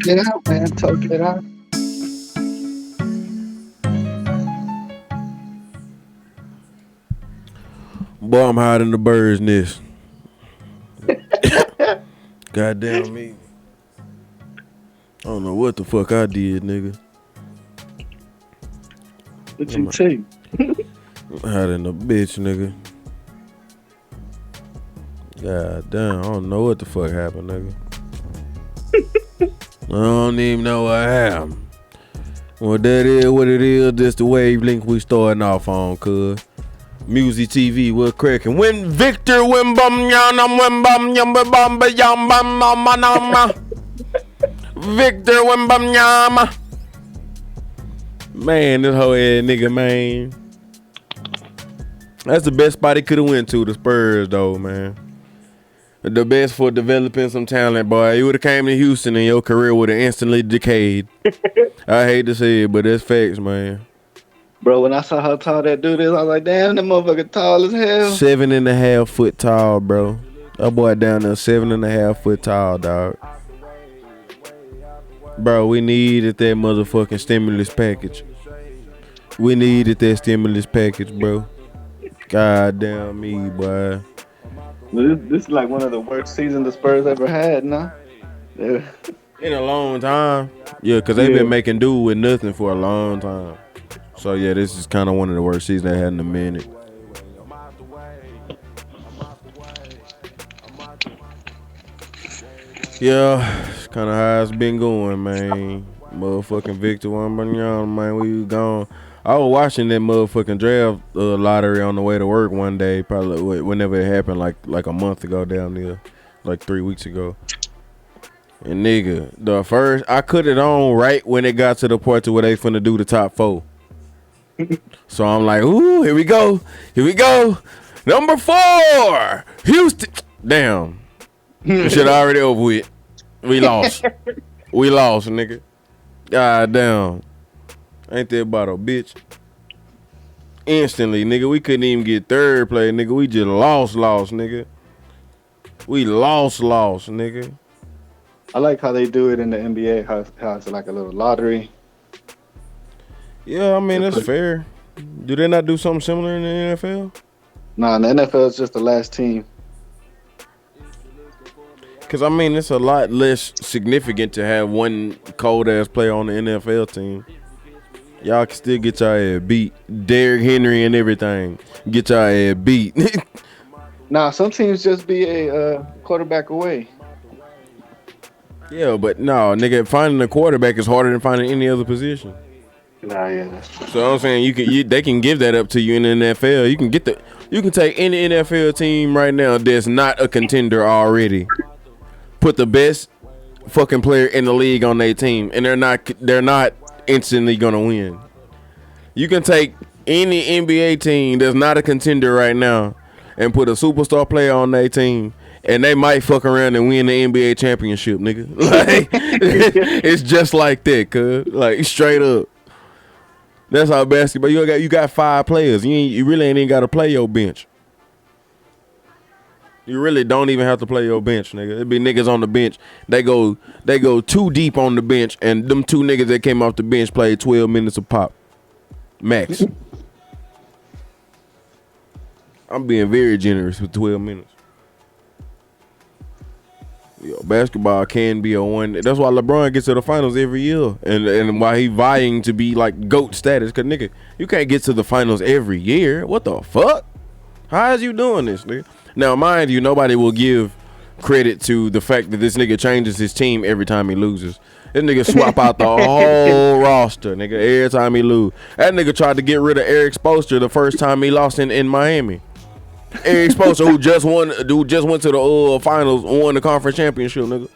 it out, man. Talk it out. Boy, I'm hiding the bird's nest. Goddamn me. I don't know what the fuck I did, nigga. What you take? I'm hiding the bitch, nigga. God damn, I don't know what the fuck happened, nigga. I don't even know what happened. Well, that is what it is. Just the wavelength we starting off on, cuz. MuZi TV, we're cracking. When Victor, when bum yanam, when bum yam, bum yam, bum mama. Victor, when bum yama. Man, this whole ass nigga, man. That's the best spot he could have went to, the Spurs, though, man. The best for developing some talent, boy. You would have came to Houston and your career would have instantly decayed. I hate to say it, but that's facts, man. Bro, when I saw how tall that dude is, I was like, damn, that motherfucker tall as hell. 7.5 foot tall, bro. That boy down there 7.5 foot tall, dog. Bro, we needed that motherfucking stimulus package. We needed that stimulus package, bro. God damn me, boy. This is like one of the worst seasons the Spurs ever had, nah? Yeah. In a long time. Yeah, because they've been making do with nothing for a long time. So, yeah, this is kind of one of the worst seasons they had in a minute. Yeah, it's kind of how it's been going, man. Motherfucking Victor Wembanyama, man, we gone. I was watching that motherfucking draft lottery on the way to work one day, probably whenever it happened, like a month ago down there, like 3 weeks ago. And nigga, the first, I cut it on right when it got to the point to where they finna do the top 4. So I'm like, ooh, here we go. Number 4, Houston. Damn. Shit already over with. We lost. Nigga. God damn. Ain't that about a bitch? Instantly, nigga. We couldn't even get third place, nigga. We just lost, nigga. We lost, nigga. I like how they do it in the NBA, how it's like a little lottery. Yeah, I mean, that's fair. Do they not do something similar in the NFL? Nah, in the NFL, it's just the last team. Because, I mean, it's a lot less significant to have one cold-ass player on the NFL team. Y'all can still get y'all ass beat. Derrick Henry and everything. Get y'all ass beat. Nah, some teams just be a quarterback away. Yeah, but no, nigga, finding a quarterback is harder than finding any other position. Nah, yeah, that's true. So I'm saying they can give that up to you in the NFL. You can take any NFL team right now that's not a contender already. Put the best fucking player in the league on their team, and they're not instantly gonna win. You can take any NBA team that's not a contender right now and put a superstar player on their team, and they might fuck around and win the NBA championship, nigga. Like, it's just like that, cuz. Like, straight up. That's how basketball. You got 5 players. You really ain't even got to play your bench. You really don't even have to play your bench, nigga. It be niggas on the bench. They go too deep on the bench, and them 2 niggas that came off the bench played 12 minutes a pop. Max. I'm being very generous with 12 minutes. Yo, basketball can be a one. That's why LeBron gets to the finals every year, and why he vying to be like GOAT status. Cause nigga, you can't get to the finals every year. What the fuck? How is you doing this, nigga? Now, mind you, nobody will give credit to the fact that this nigga changes his team every time he loses. This nigga swap out the whole roster, nigga, every time he lose. That nigga tried to get rid of Eric Spoelstra the first time he lost in Miami. Eric Spoelstra, who just went to the finals, won the conference championship, nigga.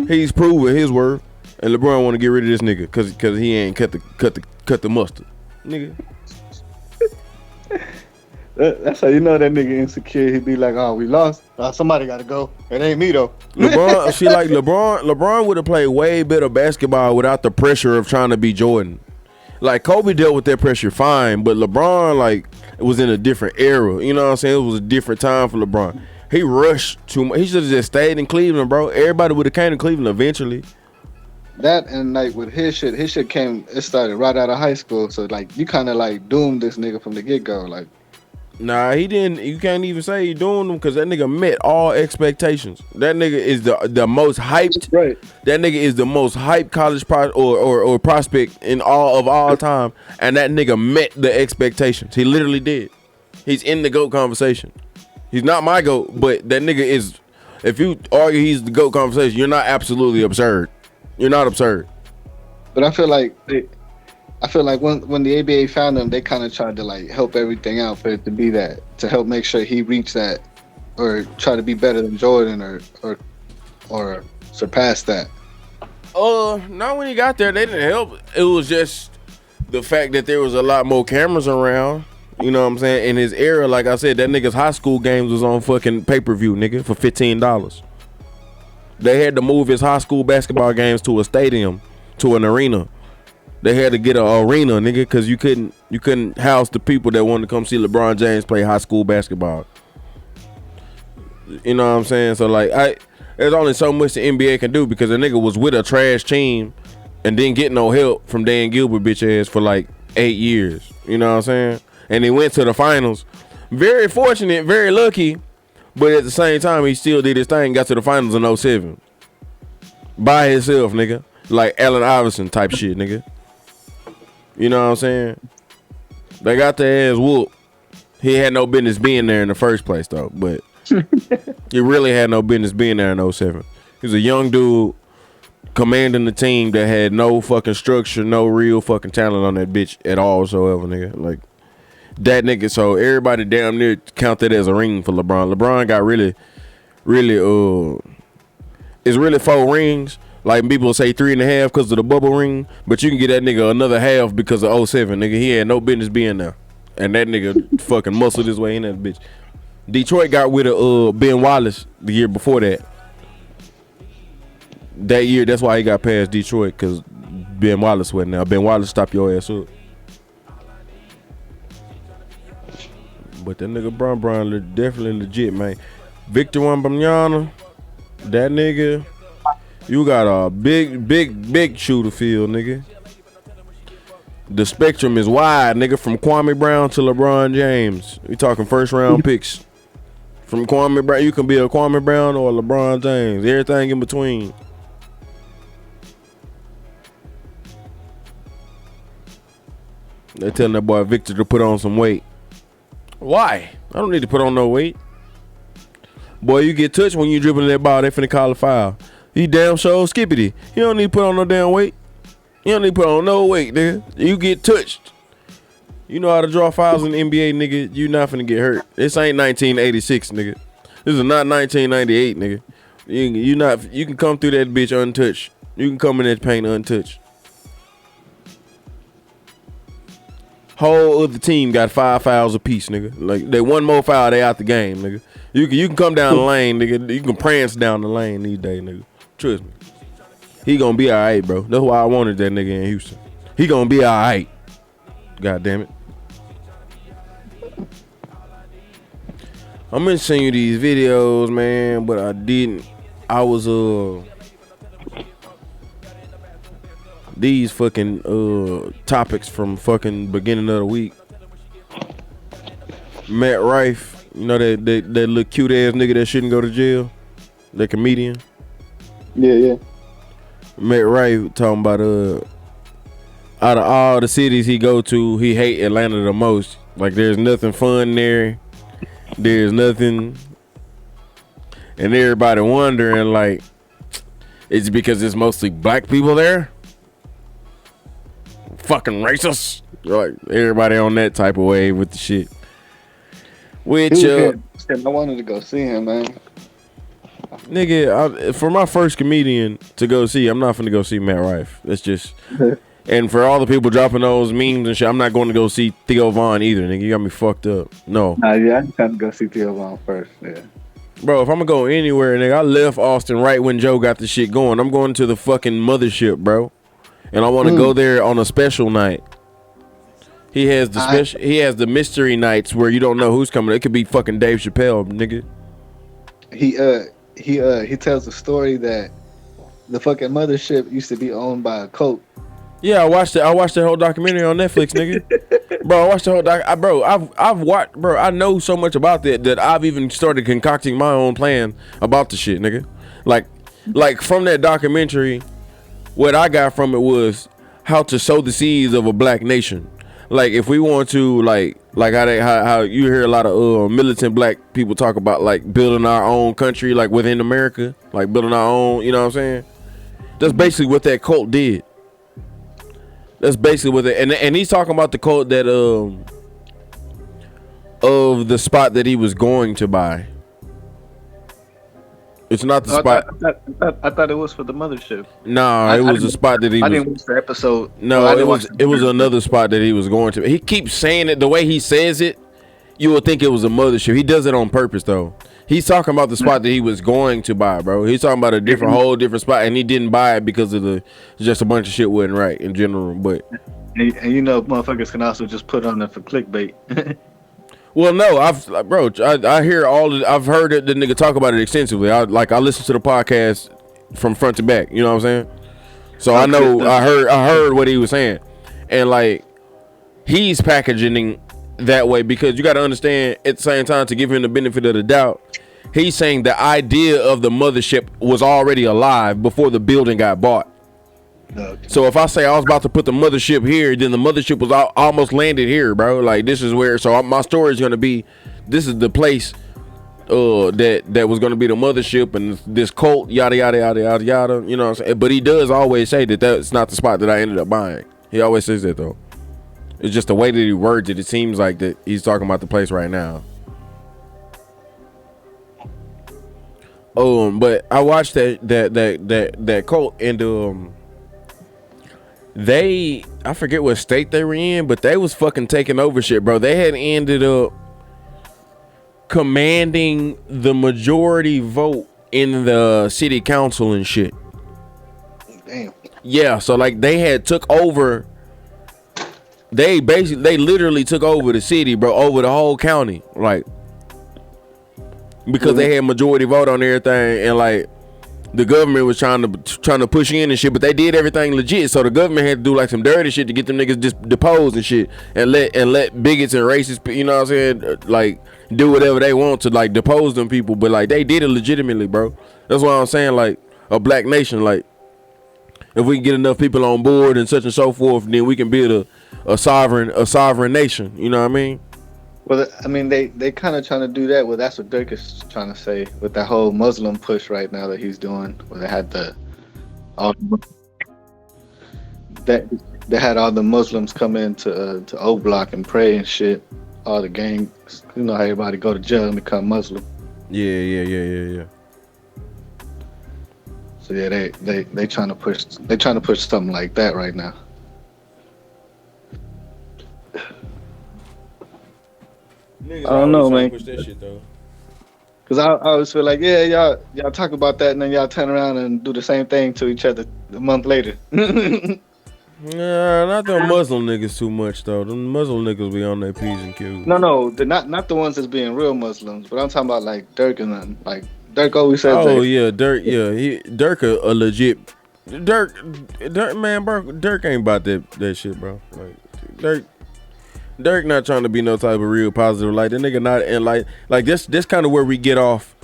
He's proven his worth, and LeBron want to get rid of this nigga because he ain't cut the mustard, nigga. That's how you know that nigga insecure. He be like, "Oh, we lost. Somebody got to go. It ain't me though." LeBron would have played way better basketball without the pressure of trying to be Jordan. Like, Kobe dealt with that pressure fine, but LeBron, like, it was in a different era. You know what I'm saying? It was a different time for LeBron. He rushed too much. He should have just stayed in Cleveland, bro. Everybody would have came to Cleveland eventually. That and like with his shit it started right out of high school. So like you kind of like doomed this nigga from the get go. Like, nah, he didn't. You can't even say he doing them because that nigga met all expectations. That nigga is the most hyped. right. That nigga is the most hyped college or prospect in all time, and that nigga met the expectations. He literally did. He's in the GOAT conversation. He's not my GOAT, but that nigga is. If you argue he's the GOAT conversation, you're not absolutely absurd. You're not absurd. But I feel like when the ABA found him, they kind of tried to like help everything out for it to be that, to help make sure he reached that, or try to be better than Jordan, or surpass that. Not when he got there, they didn't help. It was just the fact that there was a lot more cameras around. You know what I'm saying? In his era, like I said, that nigga's high school games was on fucking pay-per-view, nigga, for $15. They had to move his high school basketball games to a stadium, to an arena. They had to get an arena, nigga, because you couldn't house the people that wanted to come see LeBron James play high school basketball. You know what I'm saying? So like, there's only so much the NBA can do because the nigga was with a trash team and didn't get no help from Dan Gilbert bitch ass for like 8 years. You know what I'm saying? And he went to the finals. Very fortunate, very lucky. But at the same time, he still did his thing, got to the finals in 07. By himself, nigga. Like Allen Iverson type shit, nigga. You know what I'm saying? They got their ass whooped. He had no business being there in the first place, though. But he really had no business being there in 07. He was a young dude commanding the team that had no fucking structure, no real fucking talent on that bitch at all whatsoever, nigga. Like, that nigga, so everybody damn near count that as a ring for LeBron. LeBron got really, it's really 4 rings. Like people say 3.5 because of the bubble ring, but you can get that nigga another half because of 07, nigga. He had no business being there. And that nigga fucking muscled his way in that bitch. Detroit got rid of Ben Wallace the year before that. That year, that's why he got past Detroit, because Ben Wallace went now. Ben Wallace stopped your ass up. But that nigga Bron definitely legit, man. Victor Wembanyama, that nigga, you got a big shoe to fill, nigga. The spectrum is wide, nigga, from Kwame Brown to LeBron James. We talking first round picks. From Kwame Brown, you can be a Kwame Brown or a LeBron James. Everything in between. They telling that boy Victor to put on some weight. Why? I don't need to put on no weight. Boy, you get touched when you dribbling that ball, they finna call a foul. He damn sure skippity. You don't need to put on no damn weight. You don't need to put on no weight, nigga. You get touched. You know how to draw fouls in the NBA, nigga. You not finna get hurt. This ain't 1986, nigga. This is not 1998, nigga. You can come through that bitch untouched. You can come in that paint untouched. Whole other team got 5 fouls apiece, nigga. Like, they one more foul, they out the game, nigga. You can come down the lane, nigga. You can prance down the lane these days, nigga. Trust me. He gonna be alright, bro. That's why I wanted that nigga in Houston. He gonna be alright. God damn it. I'm gonna send you these videos, man, but I didn't. I was these fucking topics from fucking beginning of the week. Matt Rife, you know that little cute ass nigga that shouldn't go to jail, that comedian. Yeah. Matt Rife talking about out of all the cities he go to, he hate Atlanta the most. Like, there's nothing fun there. There's nothing, and everybody wondering, like, it's because it's mostly black people there. Fucking racist. Like, everybody on that type of wave with the shit. Which I wanted to go see him, man. Nigga, for my first comedian to go see, I'm not finna go see Matt Rife. That's just. And for all the people dropping those memes and shit, I'm not going to go see Theo Von either, nigga. You got me fucked up. No. Yeah, I'm trying to go see Theo Von first, yeah. Bro, if I'm going to go anywhere, nigga, I left Austin right when Joe got the shit going. I'm going to the fucking mothership, bro. And I want to go there on a special night. He has the he has the mystery nights where you don't know who's coming. It could be fucking Dave Chappelle, nigga. he he tells a story that the fucking mothership used to be owned by a cult. Yeah, I watched it. I watched that whole documentary on Netflix, nigga. Bro, I watched the whole I've watched, bro. I know so much about that I've even started concocting my own plan about the shit, nigga. Like from that documentary, what I got from it was how to sow the seeds of a black nation. Like if we want to, like how you hear a lot of militant black people talk about like building our own country, like within America, like building our own. You know what I'm saying? That's basically what that cult did. That's basically what they, and he's talking about the cult that of the spot that he was going to buy. It's not the spot. I thought it was for the mothership. Nah, it was a spot that he was. I didn't watch the episode. No, it was another spot that he was going to. He keeps saying it the way he says it. You would think it was a mothership. He does it on purpose though. He's talking about the spot that he was going to buy, bro. He's talking about a whole different spot, and he didn't buy it because of just a bunch of shit wasn't right in general. But and you know, motherfuckers can also just put on it for clickbait. well, no, I've hear I've heard the nigga talk about it extensively. I listen to the podcast from front to back. You know what I'm saying? So I know I heard what he was saying, and like he's packaging that way because you got to understand at the same time, to give him the benefit of the doubt, he's saying the idea of the mothership was already alive before the building got bought. Okay. So if I say I was about to put the mothership here, then the mothership was almost landed here, bro. Like this is where. So my story is gonna be, this is the place that was gonna be the mothership and this cult, yada yada yada yada yada. You know what I'm saying? But he does always say that's not the spot that I ended up buying. He always says that though. It's just the way that he words it. It seems like that he's talking about the place right now. But I watched that cult and I forget what state they were in, but they was fucking taking over shit, bro. They had ended up commanding the majority vote in the city council and shit. Damn. Yeah, so like they had took over. They literally took over the city, bro, over the whole county, like because they had majority vote on everything, and like the government was trying to push in and shit, but they did everything legit. So the government had to do like some dirty shit to get them niggas just deposed and shit, and let bigots and racists, you know what I'm saying, like do whatever they want to like depose them people. But like they did it legitimately, bro. That's why I'm saying like a black nation, like if we can get enough people on board and such and so forth, then we can build a sovereign nation. You know what I mean? Well, I mean, they kind of trying to do that. Well, that's what Dirk is trying to say with that whole Muslim push right now that he's doing. Where they had they had all the Muslims come in to O Block and pray and shit. All the gangs, you know how everybody go to jail and become Muslim. Yeah. So yeah, they trying to push something like that right now. Niggas I don't know, man. push that shit, though. Cause I always feel like, yeah, y'all talk about that and then y'all turn around and do the same thing to each other a month later. Nah, not the Muslim niggas too much though. The Muslim niggas be on their P's and Q's. No, not the ones that's being real Muslims, but I'm talking about like Dirk and them. Like Dirk always says. Oh yeah, Dirk. Yeah, Dirk a legit. Dirk, man, bro. Dirk ain't about that shit, bro. Like Dirk not trying to be no type of real positive. Like that nigga not, and like this kind of where we get off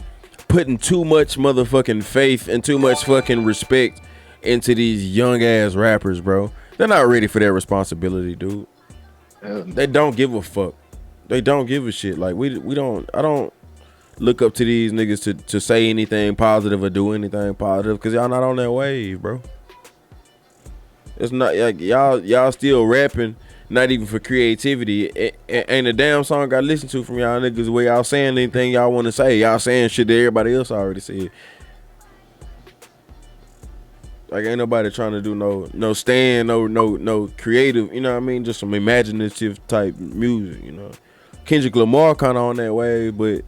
putting too much motherfucking faith and too much fucking respect into these young ass rappers, bro. They're not ready for their responsibility, dude. They don't give a fuck. They don't give a shit. Like I don't look up to these niggas to say anything positive or do anything positive because y'all not on that wave, bro. It's not like y'all still rapping, not even for creativity. Ain't a damn song I listen to from y'all niggas where y'all saying anything y'all want to say. Y'all saying shit that everybody else already said. Like ain't nobody trying to do no stand, no creative, you know what I mean? Just some imaginative type music, you know. Kendrick Lamar kind of on that wave, but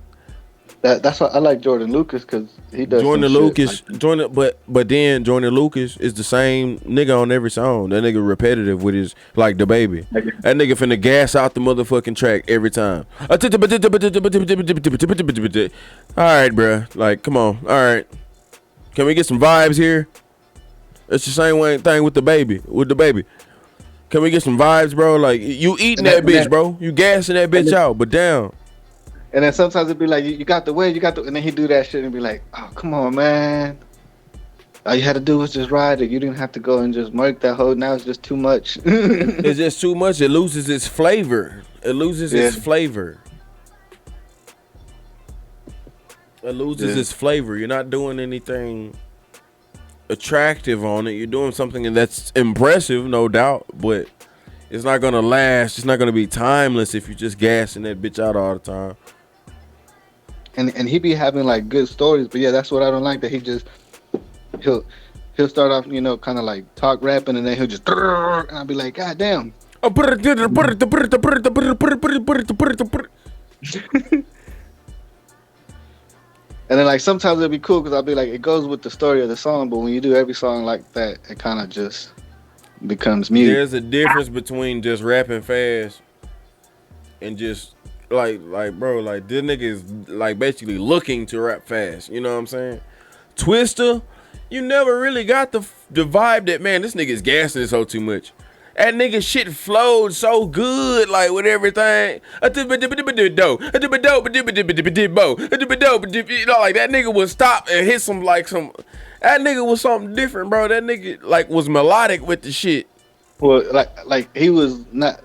That's why I like Jordan Lucas because he does some Jordan shit like Lucas, but then Jordan Lucas is the same nigga on every song. That nigga repetitive with his like the baby. That nigga finna gas out the motherfucking track every time. All right, bruh. Like, come on. All right. Can we get some vibes here? It's the same thing with the baby. With the baby. Can we get some vibes, bro? Like, you eating that bitch, bro. You gassing that bitch out, but down. and then sometimes it'd be like you got the way, you got the, and then he do that shit and be like, oh come on man, all you had to do was just ride it. You didn't have to go and just murk that whole. Now it's just too much. It's just too much. It loses its flavor. It loses its flavor. It loses its flavor. You're not doing anything attractive on it. You're doing something that's impressive, no doubt, but it's not gonna last. It's not gonna be timeless if you're just gassing that bitch out all the time. And he be having like good stories, but yeah, that's what I don't like. That he'll he'll start off, you know, kind of like talk rapping, and then he'll just, and I'll be like, God damn. And then like sometimes it'll be cool because I'll be like, it goes with the story of the song, but when you do every song like that, it kind of just becomes mute. There's a difference between just rapping fast and just like bro, like this nigga is like basically looking to rap fast. You know what I'm saying? Twister, you never really got the vibe that, man, this nigga is gassing this hoe too much. That nigga shit flowed so good, like with everything. You know, like that nigga would stop and hit some like some. That nigga was something different, bro. That nigga like was melodic with the shit. Well, like he was not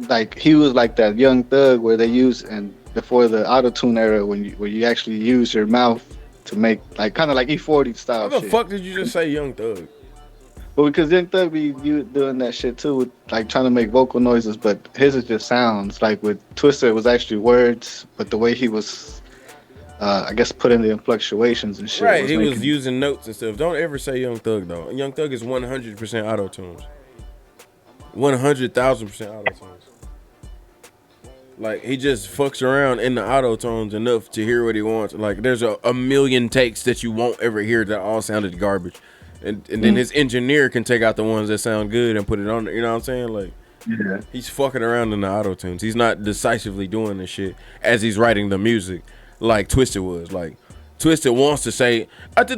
like he was like that Young Thug where they use, and before the auto tune era when you actually use your mouth to make like kind of like E40 style. What the fuck did you just say, Young Thug? Well, because Young Thug be you doing that shit too, with like trying to make vocal noises, but his is just sounds. Like with Twister, it was actually words, but the way he was, I guess, put in the fluctuations and shit. Right, he was using notes and stuff. Don't ever say Young Thug though. Young Thug is 100% auto tunes, 100,000% auto tunes. Like he just fucks around in the auto tones enough to hear what he wants. Like there's a million takes that you won't ever hear that all sounded garbage. And then his engineer can take out the ones that sound good and put it on. You know what I'm saying? Like, he's fucking around in the auto tunes. He's not decisively doing this shit as he's writing the music, like Twisted was. Like Twisted wants to say, like he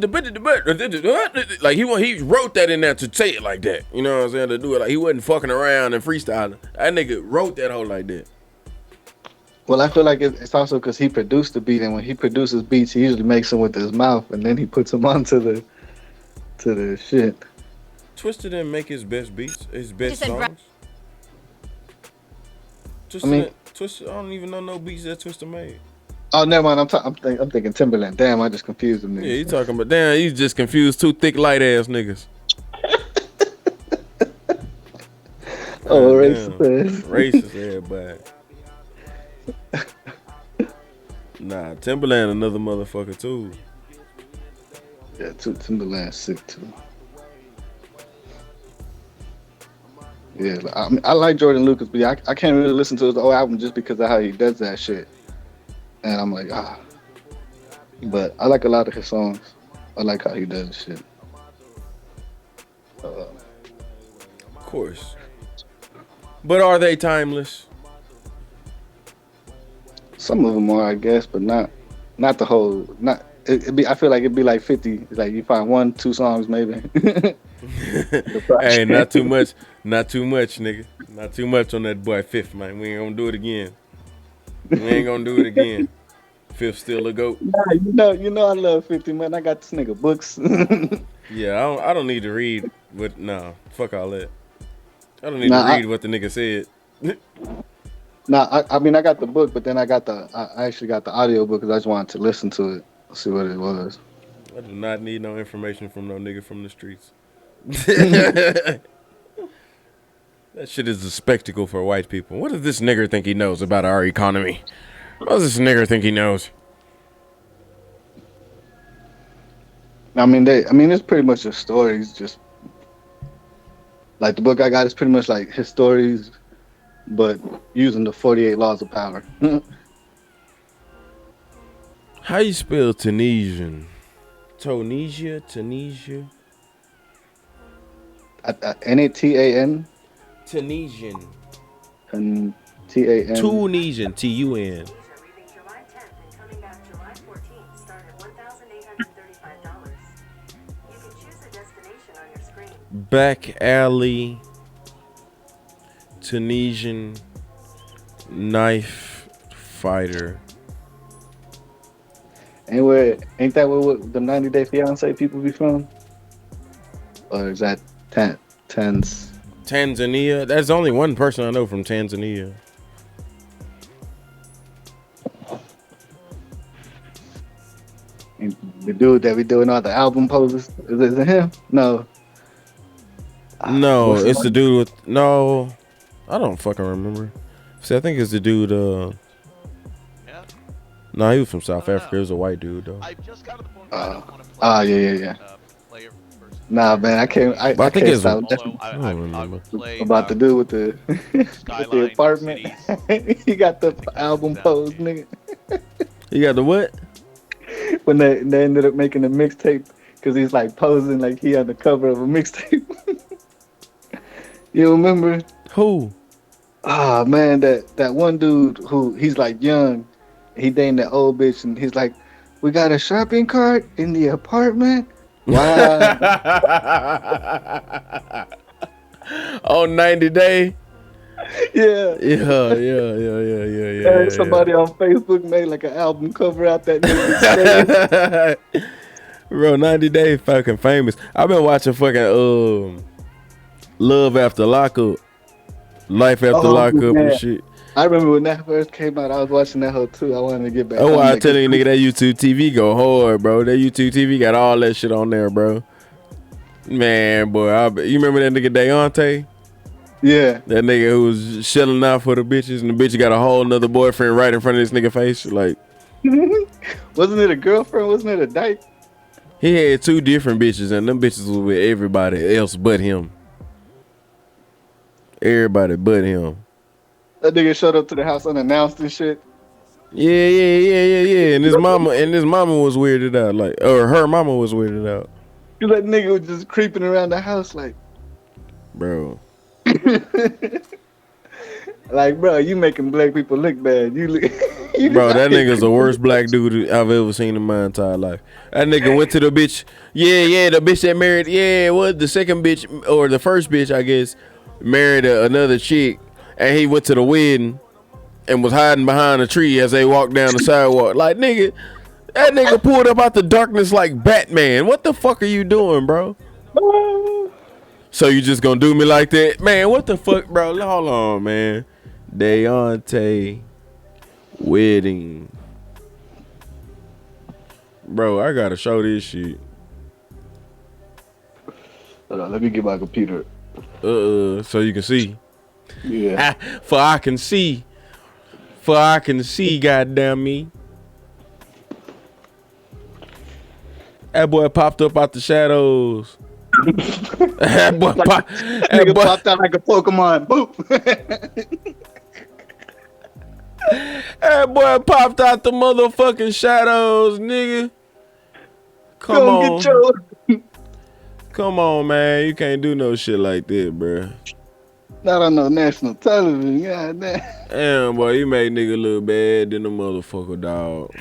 wrote that in there to say it like that. You know what I'm saying? To do it like he wasn't fucking around and freestyling. That nigga wrote that whole like that. Well, I feel like it's also because he produced the beat, and when he produces beats, he usually makes them with his mouth, and then he puts them onto the shit. Twister didn't make his best beats, his best songs. Twister, I don't even know no beats that Twister made. Oh, never mind. I'm thinking Timberland. Damn, I just confused them. Yeah, you talking about? Damn, you just confused two thick light ass niggas. Oh, racist. Racist, everybody. Nah, Timberland another motherfucker too. Yeah, Timberland's sick too. Yeah, I like Jordan Lucas, but I can't really listen to his whole album just because of how he does that shit. And I'm like, But I like a lot of his songs. I like how he does shit. Of course. But are they timeless? Some of them are, I guess, but not the whole. Not it'd be. I feel like it'd be like 50. Like you find 1-2 songs maybe. Hey, not too much, nigga. Not too much on that boy Fifth, man. We ain't gonna do it again. Fifth still a goat. Nah, you know I love 50, man. I got this nigga books. Yeah, I don't need to read, but nah, fuck all that. I don't need to read what the nigga said. I mean I got the book, but then I actually got the audio book because I just wanted to listen to it, see what it was. I do not need no information from no nigga from the streets. That shit is a spectacle for white people. What does this nigger think he knows about our economy? What does this nigger think he knows? I mean, it's pretty much just stories. Just like the book I got is pretty much like his stories, but using the 48 laws of power. How you spell Tunisian? Tunisia? N-A-T-A-N. Tunisian. And T-A-N. Tunisian. T-U-N. Back alley. Tunisian knife fighter. Anywhere, ain't that where the 90 Day Fiance people be from? Or is that Tanzania? There's only one person I know from Tanzania. The dude that be doing all the album poses? Is it him? No. No, it's the dude with no. I don't fucking remember. See, I think it's the dude. No, he was from South Africa. He was a white dude though. Yeah. Nah, man, I can't. I think can't it's stop. About the dude with the with the apartment. He got the album pose, nigga. You got the what? When they ended up making a mixtape because he's like posing like he on the cover of a mixtape. You remember? Who? Ah, man, that one dude who he's like young, he dating that old bitch, and he's like, "We got a shopping cart in the apartment." Wow. On 90 Day. Yeah. Somebody on Facebook made like an album cover out that nigga. Bro, 90 Day fucking famous. I've been watching fucking Love After Lockup, Life After Lockup and shit. I remember when that first came out, I was watching that whole too. I wanted to get back. Oh, I tell you, nigga, that YouTube TV go hard, bro. That YouTube TV got all that shit on there, bro. Man, boy, you remember that nigga Deontay? Yeah. That nigga who was shelling out for the bitches, and the bitch got a whole nother boyfriend right in front of this nigga face. Like, wasn't it a girlfriend? Wasn't it a dyke? He had two different bitches, and them bitches was with everybody else but him. Everybody but him. That nigga showed up to the house unannounced and shit. Yeah. And his mama was weirded out, like, or her mama was weirded out. Cause that nigga was just creeping around the house, like, bro. Like, bro, you making black people look bad. You bro, that nigga's the worst black dude I've ever seen in my entire life. That nigga went to the bitch. Yeah, the bitch that married. Yeah, what the second bitch or the first bitch, I guess, married another chick, and he went to the wedding and was hiding behind a tree as they walked down the sidewalk. Like, nigga, that nigga pulled up out the darkness like Batman. What the fuck are you doing, bro? So you just gonna do me like that? Man, what the fuck, bro? Hold on, man. Deontay wedding. Bro, I gotta show this shit. Hold on, let me get my computer. So you can see. Yeah. For I can see, goddamn me. That boy popped up out the shadows. That boy, popped out like a Pokemon. Boop. That boy popped out the motherfucking shadows, nigga. Come on. Get your... Come on, man. You can't do no shit like that, bro. Not on no national television. God damn. Damn, boy, you make nigga look bad than a motherfucker, dog.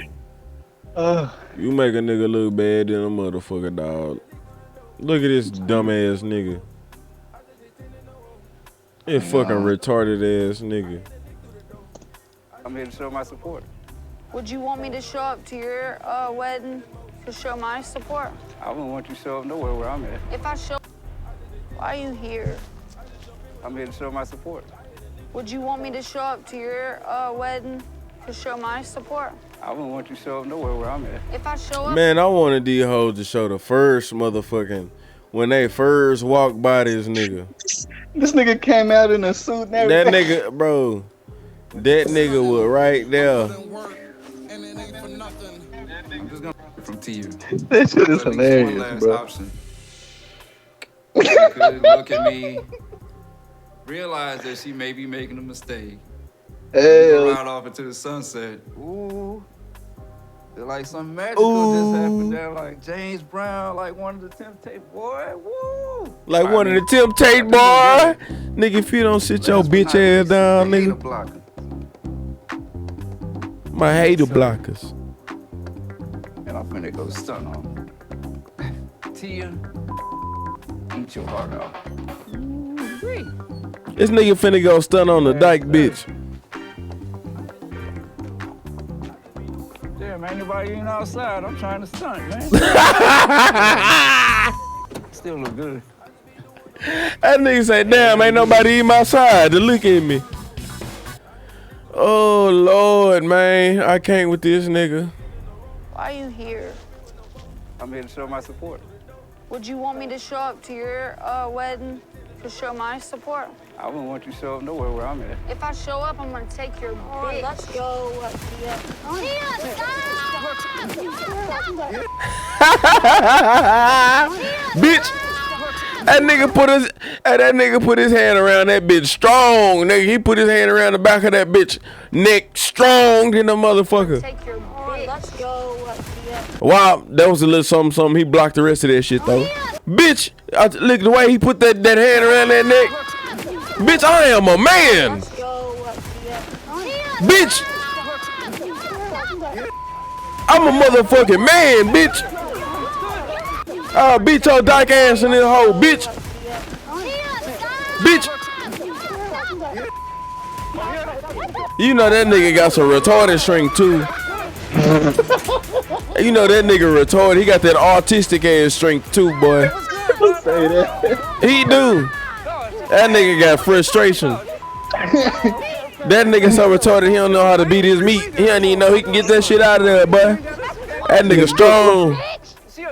You make a nigga look bad than a motherfucker, dog. Look at this dumbass nigga. This fucking retarded ass nigga. I'm here to show my support. Would you want me to show up to your wedding to show my support? I wouldn't want you to show up nowhere where I'm at. If I show, why are you here? I'm here to show my support. Would you want me to show up to your wedding to show my support? I wouldn't want you to show up nowhere where I'm at. If I show up, man, I wanted these hoes to show the first motherfucking when they first walked by this nigga. This nigga came out in a suit and everything. That nigga, bro. That nigga was right there. I'm just gonna from to you. That shit is hilarious, bro. Option. You could look at me, realize that she may be making a mistake. Hey, ride off into the sunset. Ooh. Like some magical just happened there, like James Brown, like one of the Temptations, boy. Woo! Like one of the Temptations, boy. Nigga, if you don't sit your bitch ass down, nigga. My hater blockers. And I'm finna go stun on Tia, eat your heart out. This nigga finna go stun on the dyke, bitch. Damn, ain't nobody even outside. I'm trying to stunt, man. Still look good. That nigga say, damn, ain't nobody even outside to look at me. Oh, Lord, man. I can't with this nigga. Why are you here? I'm here to show my support. Would you want me to show up to your wedding to show my support? I wouldn't want you to show up nowhere where I'm at. If I show up, I'm gonna take your bitch. Let's go, Tia. Bitch, that nigga put his hand around that bitch strong, nigga. He put his hand around the back of that bitch neck strong than the motherfucker. Take your bitch. Let's go, Tia. Wow, that was a little something. He blocked the rest of that shit though. Bitch, look at the way he put that hand around that neck. Bitch, I am a man. Let's go, Bitch, I'm a motherfucking man, bitch. I'll beat your dyke ass in this hole, bitch. Bitch. You know that nigga got some retarded string too. You know that nigga retarded. He got that autistic ass strength too, boy. Say that. He do. That nigga got frustration. That nigga so retarded he don't know how to beat his meat. He don't even know he can get that shit out of there, boy. That nigga strong.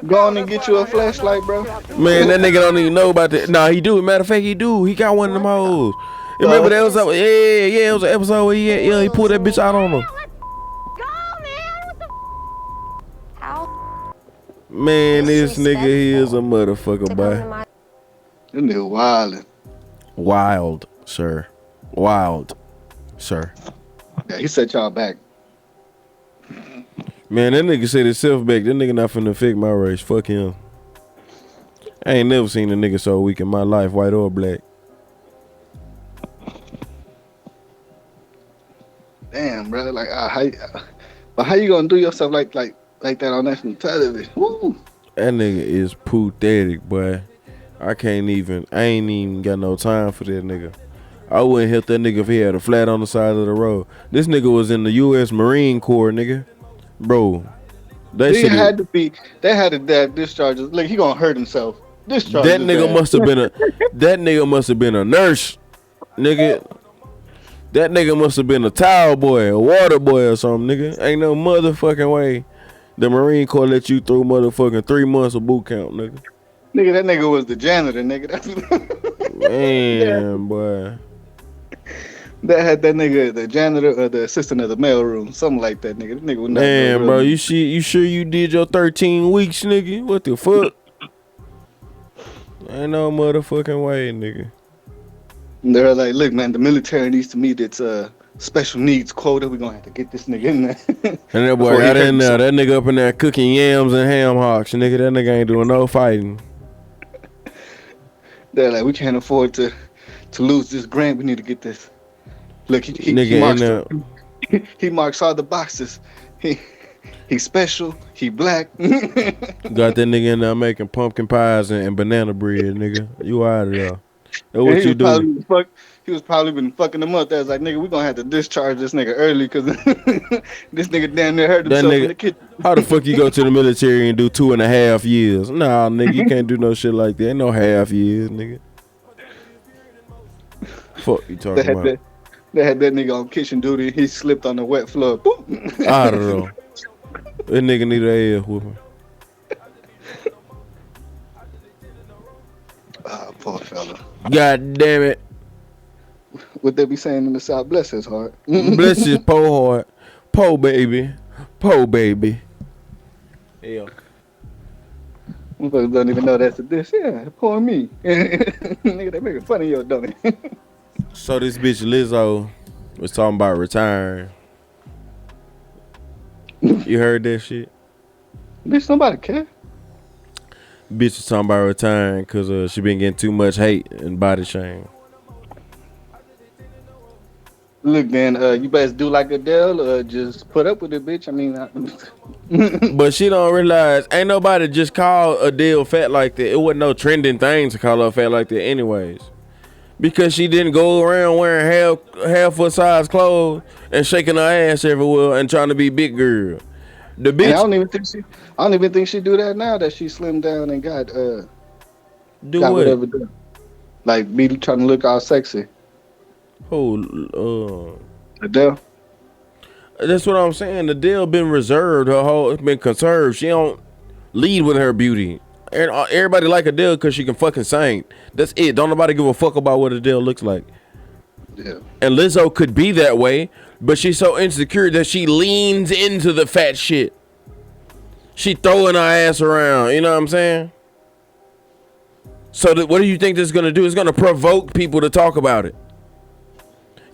Go on and get you a flashlight, bro. Man, that nigga don't even know about that. Nah, he do. Matter of fact, he do. He got one of them hoes. You remember that was it was an episode where he pulled that bitch out on him. Man, this nigga here is a motherfucker, boy. That nigga wildin'. Wild, sir. Wild, sir. Yeah, he set y'all back. Man, that nigga said himself back. That nigga not finna fix my race. Fuck him. I ain't never seen a nigga so weak in my life, white or black. Damn, bro. Like, how you gonna do yourself like that on national television? Woo. That nigga is pathetic, boy. I ain't even got no time for that nigga. I wouldn't help that nigga if he had a flat on the side of the road. This nigga was in the U.S. Marine Corps, nigga. Bro, they had to discharge. Like, he gonna hurt himself. Discharge. That nigga must have been a nurse, nigga. That nigga must have been a towel boy, a water boy or something, nigga. Ain't no motherfucking way the Marine Corps let you through motherfucking 3 months of boot camp, nigga. Nigga, that nigga was the janitor, nigga. Man, boy. That had that nigga the janitor or the assistant of the mailroom, something like that, nigga. That nigga was not. Man, bro, you sure you did your 13 weeks, nigga? What the fuck? Ain't no motherfucking way, nigga. And they're like, look, man, the military needs to meet its special needs quota. We're gonna have to get this nigga in there. And that boy got in there. That nigga up in there cooking yams and ham hocks, nigga. That nigga ain't doing no fighting. They're like, we can't afford to lose this grant. We need to get this. Look, he marks all the boxes. He's special. He black. Got that nigga in there making pumpkin pies and banana bread, nigga. You out of there. That's what you do. He was probably been fucking him up. That was like, nigga, we gonna have to discharge this nigga early because this nigga damn near hurt himself in the kitchen. How the fuck you go to the military and do 2.5 years? Nah, nigga, you can't do no shit like that. Ain't no half years, nigga. Fuck you talking about? They had that nigga on kitchen duty. He slipped on the wet floor. Boom. I don't know. That nigga need a ass whooping. Ah, poor fella. God damn it. What they be saying in the South? Bless his heart. Bless his poor heart. Poor baby. Poor baby. Yeah. Motherfuckers don't even know that's a diss. Yeah, poor me. Nigga, they making fun of your dummy. So this bitch Lizzo was talking about retiring. You You heard that shit? Bitch, nobody care. Bitch is talking about retiring because she been getting too much hate and body shame. Look, then, you best do like Adele or just put up with it, bitch. I mean, But she don't realize ain't nobody just call Adele fat like that. It wasn't no trending thing to call her fat like that anyways. Because she didn't go around wearing half foot size clothes and shaking her ass everywhere and trying to be big girl. The and bitch I don't even think she do that now that she slimmed down and got do got what? whatever done. Like be trying to look all sexy. Oh, Adele. that's what I'm saying. Adele been reserved. It's been conserved. She don't lead with her beauty. Everybody like Adele because she can fucking sing. That's it. Don't nobody give a fuck about what Adele looks like. Yeah. And Lizzo could be that way, but she's so insecure that she leans into the fat shit. She throwing her ass around. You know what I'm saying? So what do you think this is gonna do? It's gonna provoke people to talk about it.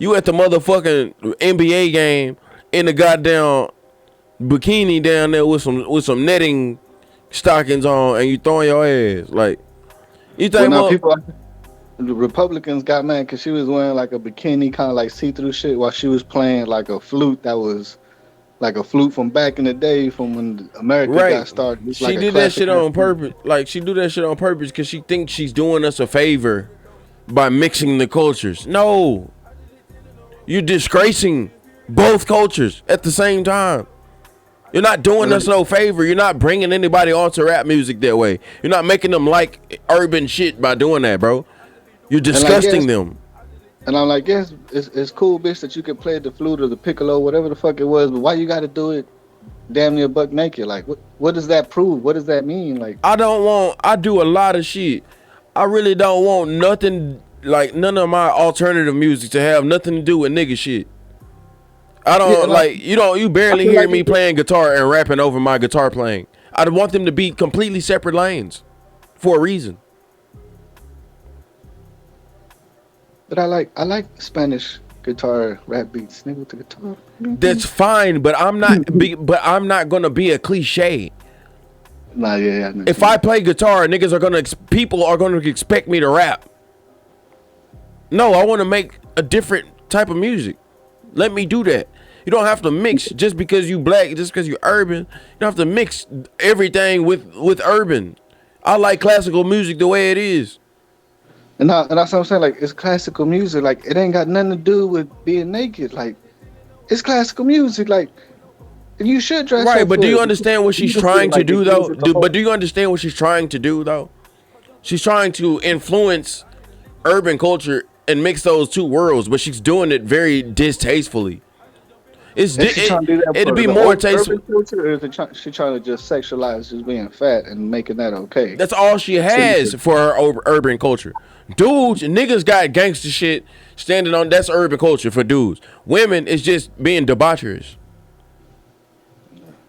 You at the motherfucking NBA game in the goddamn bikini down there with some netting stockings on, and you throwing your ass like you think. Well, now the Republicans got mad because she was wearing like a bikini, kind of like see-through shit, while she was playing like a flute that was like a flute from back in the day, from when America got started. She did that shit on purpose. Like she do that shit on purpose because she thinks she's doing us a favor by mixing the cultures. No. You're disgracing both cultures at the same time. You're not doing us no favor. You're not bringing anybody onto rap music that way. You're not making them like urban shit by doing that, bro. You're disgusting them. And I'm like, yes, it's cool, bitch, that you can play the flute or the piccolo, whatever the fuck it was, but why you got to do it damn near buck naked? Like, what does that prove? What does that mean? Like, I do a lot of shit. I really don't want nothing. Like none of my alternative music to have nothing to do with nigga shit. I don't you barely hear me playing guitar and rapping over my guitar playing. I want them to be completely separate lanes for a reason. But I like Spanish guitar rap beats, nigga, with the guitar. That's fine, but I'm not gonna be a cliche. Nah, yeah. If I play guitar, people are gonna expect me to rap. No, I want to make a different type of music. Let me do that. You don't have to mix just because you black, just because you urban. You don't have to mix everything with urban. I like classical music the way it is. And that's what I'm saying. Like, it's classical music. Like, it ain't got nothing to do with being naked. Like, it's classical music. Like, you should dress right. up But for do you it. understand what she's trying to do, though? But do you understand what she's trying to do, though? She's trying to influence urban culture and mix those two worlds, but she's doing it very distastefully. It'd be more tasteful. Or is she trying to just sexualize just being fat and making that okay? That's all she has for her urban culture. Dudes, niggas got gangster shit standing on. That's urban culture for dudes. Women is just being debaucherous,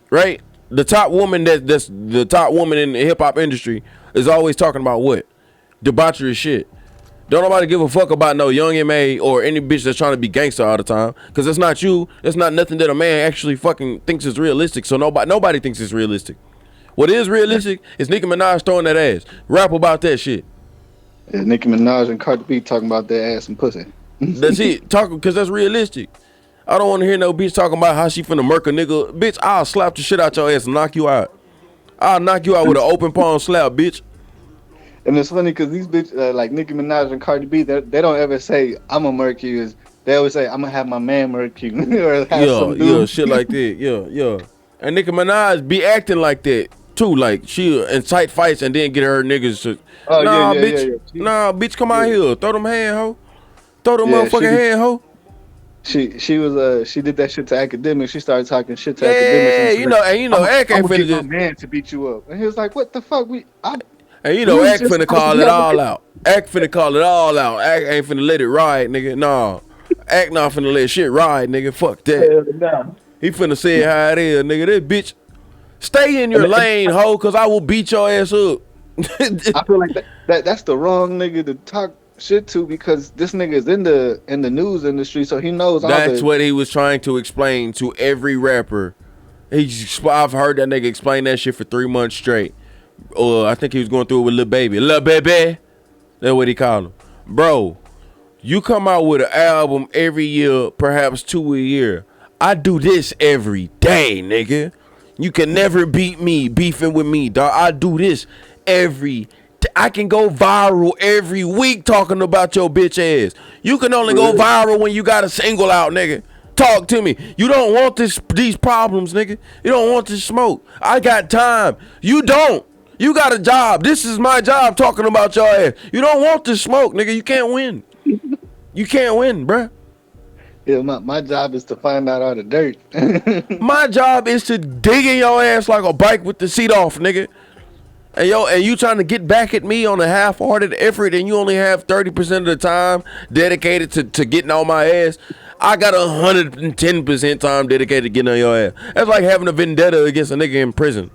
right? The top woman that's the top woman in the hip hop industry is always talking about what? Debaucherous shit. Don't nobody give a fuck about no young M.A. or any bitch that's trying to be gangster all the time. Because that's not you. That's not nothing that a man actually fucking thinks is realistic. So nobody thinks it's realistic. What is realistic is Nicki Minaj throwing that ass. Rap about that shit. Yeah, Nicki Minaj and Cardi B talking about their ass and pussy. That's it. Because that's realistic. I don't want to hear no bitch talking about how she finna murk a nigga. Bitch, I'll slap the shit out your ass and knock you out. I'll knock you out with an open palm slap, bitch. And it's funny because these bitches, like Nicki Minaj and Cardi B, they don't ever say, I'm gonna murk you. They always say, I'm gonna have my man murk you. Or have shit like that. Yeah. And Nicki Minaj be acting like that, too. Like, she incite fights and then get her niggas to, bitch. Yeah. Nah, bitch, come out here. Throw them hand, ho. Throw them motherfucking hand, ho. She did that shit to Academics. She started talking shit to Academics. Yeah, you know, Ack ain't finna just man to beat you up. And he was like, what the fuck? And you know, Ack finna call it all out. Ack finna call it all out. Ack ain't finna let it ride, nigga. Nah. Ack not finna let shit ride, nigga. Fuck that. No. He finna say how it is, nigga. This bitch, stay in your lane, ho, cause I will beat your ass up. I feel like that's the wrong nigga to talk shit to because this nigga is in the news industry, so he knows. That's what he was trying to explain to every rapper I've heard that nigga explain that shit for 3 months straight. I think he was going through it with Lil Baby. Lil Baby. That's what he called him. Bro, you come out with an album every year, perhaps 2 a year. I do this every day, nigga. You can never beat me beefing with me, dog. I do this every day. I can go viral every week talking about your bitch ass. You can only go viral when you got a single out, nigga. Talk to me. You don't want these problems, nigga. You don't want this smoke. I got time. You don't. You got a job. This is my job talking about your ass. You don't want this smoke, nigga. You can't win. You can't win, bruh. Yeah, my job is to find out all the dirt. My job is to dig in your ass like a bike with the seat off, nigga. And you trying to get back at me on a half-hearted effort, and you only have 30% of the time dedicated to getting on my ass. I got 110% time dedicated to getting on your ass. That's like having a vendetta against a nigga in prison.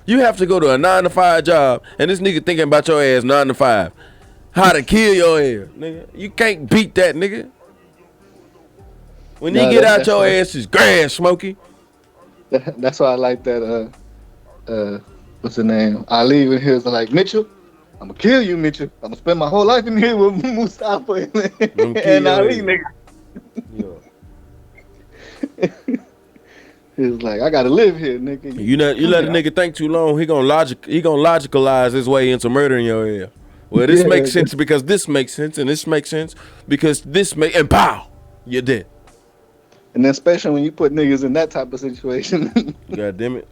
You have to go to a 9-to-5 job, and this nigga thinking about your ass 9 to 5. How to kill your ass, nigga. You can't beat that, nigga. When you get out your ass, it's grass, Smokey. That's why I like that. What's the name? Ali when he was like, Mitchell, I'm gonna kill you, Mitchell. I'm gonna spend my whole life in here with Mustafa and Ali, nigga. Yeah. He was like, I gotta live here, nigga. You let a nigga think too long, he gonna logicalize his way into murdering your ass. Well, this makes sense because this makes sense, and this makes sense because this and pow, you're dead. And then especially when you put niggas in that type of situation. God damn it.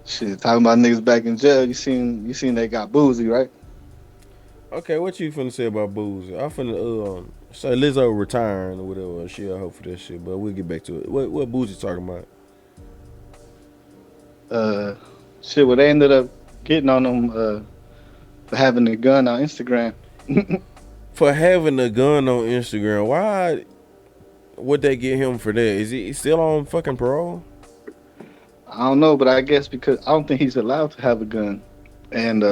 Shit, talking about niggas back in jail, you seen they got Boozy, right? Okay, what you finna say about Boozy? I finna say Lizzo retiring or whatever. Shit, I hope for that shit, but we'll get back to it. What Boozy talking about? Shit, well, they ended up getting on them for having a gun on Instagram. For having a gun on Instagram, why would they get him for that? Is he still on fucking parole? I don't know, but I guess because I don't think he's allowed to have a gun. And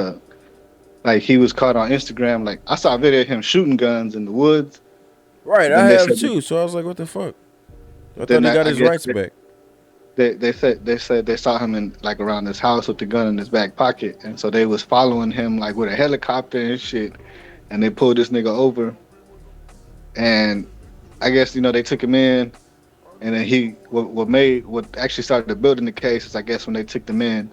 like he was caught on Instagram. Like I saw a video of him shooting guns in the woods. Right, I have too. So I was like, what the fuck? I thought he got his rights back. They said they saw him in like around his house with the gun in his back pocket, and so they was following him like with a helicopter and shit, and they pulled this nigga over, and I guess they took him in, and then what actually started building the case is I guess when they took them in,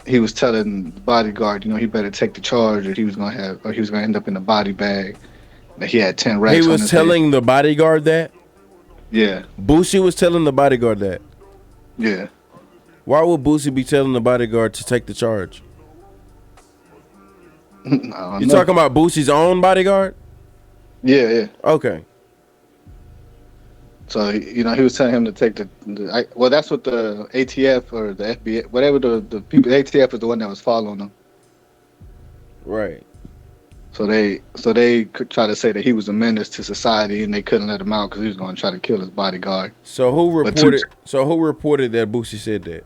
he was telling the bodyguard he better take the charge or he was gonna end up in a body bag. That he had 10 racks. He was telling the bodyguard that. Yeah. Boosie was telling the bodyguard that. Yeah. Why would Boosie be telling the bodyguard to take the charge? You talking about Boosie's own bodyguard? Yeah. Okay. So he was telling him to take well, that's what the ATF or the FBI, whatever the people, the ATF is the one that was following him. Right. So they could try to say that he was a menace to society, and they couldn't let him out because he was going to try to kill his bodyguard. So who reported that Boosie said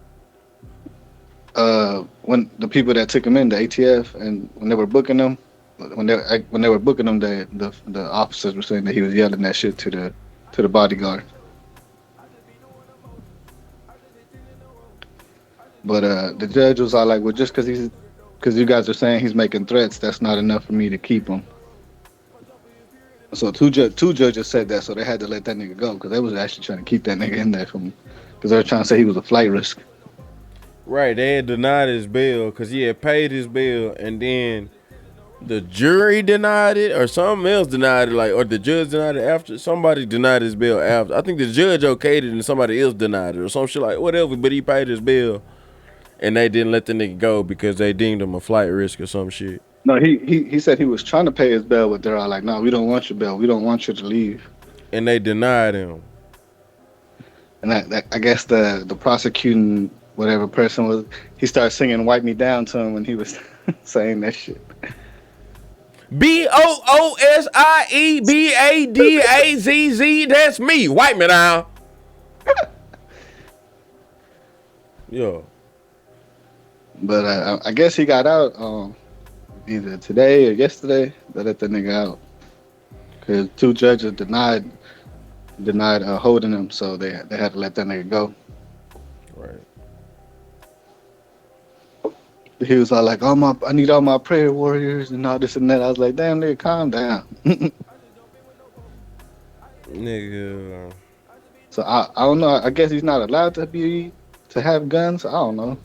that? When the people that took him in, the ATF, and when they were booking him, the officers were saying that he was yelling that shit to the bodyguard. But the judge was all like, well, just because you guys are saying he's making threats, that's not enough for me to keep him. So two judges said that, so they had to let that nigga go because they was actually trying to keep that nigga in there because they were trying to say he was a flight risk. Right, they had denied his bail because he had paid his bail, and then the jury denied it, or something else denied it, or the judge denied it after. Somebody denied his bail after. I think the judge okayed it, and somebody else denied it, or some shit like whatever. But he paid his bail, and they didn't let the nigga go because they deemed him a flight risk or some shit. No, he said he was trying to pay his bail, but they're all like, no, we don't want your bail. We don't want you to leave. And they denied him. And I guess the prosecuting whatever person was, he started singing "Wipe Me Down" to him when he was saying that shit. BOOSIEBADAZZ, that's me. Wipe me down. Yo. But I guess he got out either today or yesterday. They let the nigga out because two judges denied denied holding him, so they had to let that nigga go. Right. He was all like, I need all my prayer warriors and all this and that. I was like, damn nigga, calm down. Nigga. So I don't know. I guess he's not allowed to have guns. I don't know.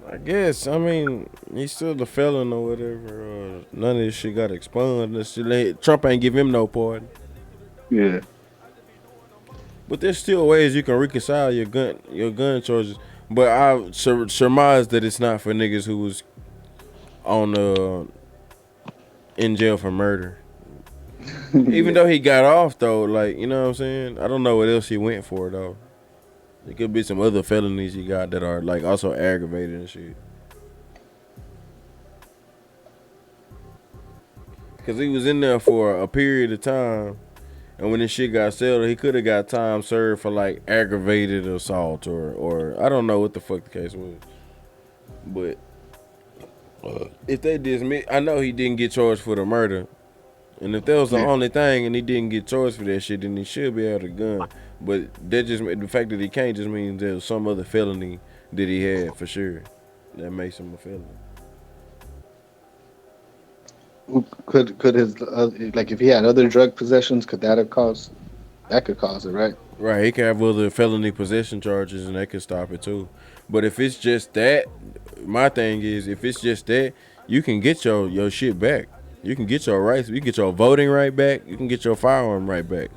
I guess. I mean, he's still the felon or whatever. None of this shit got expunged. This shit, Trump ain't give him no pardon. Yeah. But there's still ways you can reconcile your gun charges. But I surmise that it's not for niggas who was on in jail for murder. Even though he got off though, like, you know what I'm saying? I don't know what else he went for though. It could be some other felonies he got that are like also aggravated and shit. Cause he was in there for a period of time, and when this shit got settled, he could have got time served for like aggravated assault or I don't know what the fuck the case was. But if they dismiss, I know he didn't get charged for the murder. And if that was the only thing and he didn't get charged for that shit, then he should be able to gun. But that just the fact that he can't just means there's some other felony that he had for sure that makes him a felon. Could his like if he had other drug possessions, could that cause it, right? Right, he can have other felony possession charges and that could stop it too. But if it's just that, my thing is if it's just that, you can get your shit back. You can get your rights. You can get your voting right back. You can get your firearm right back.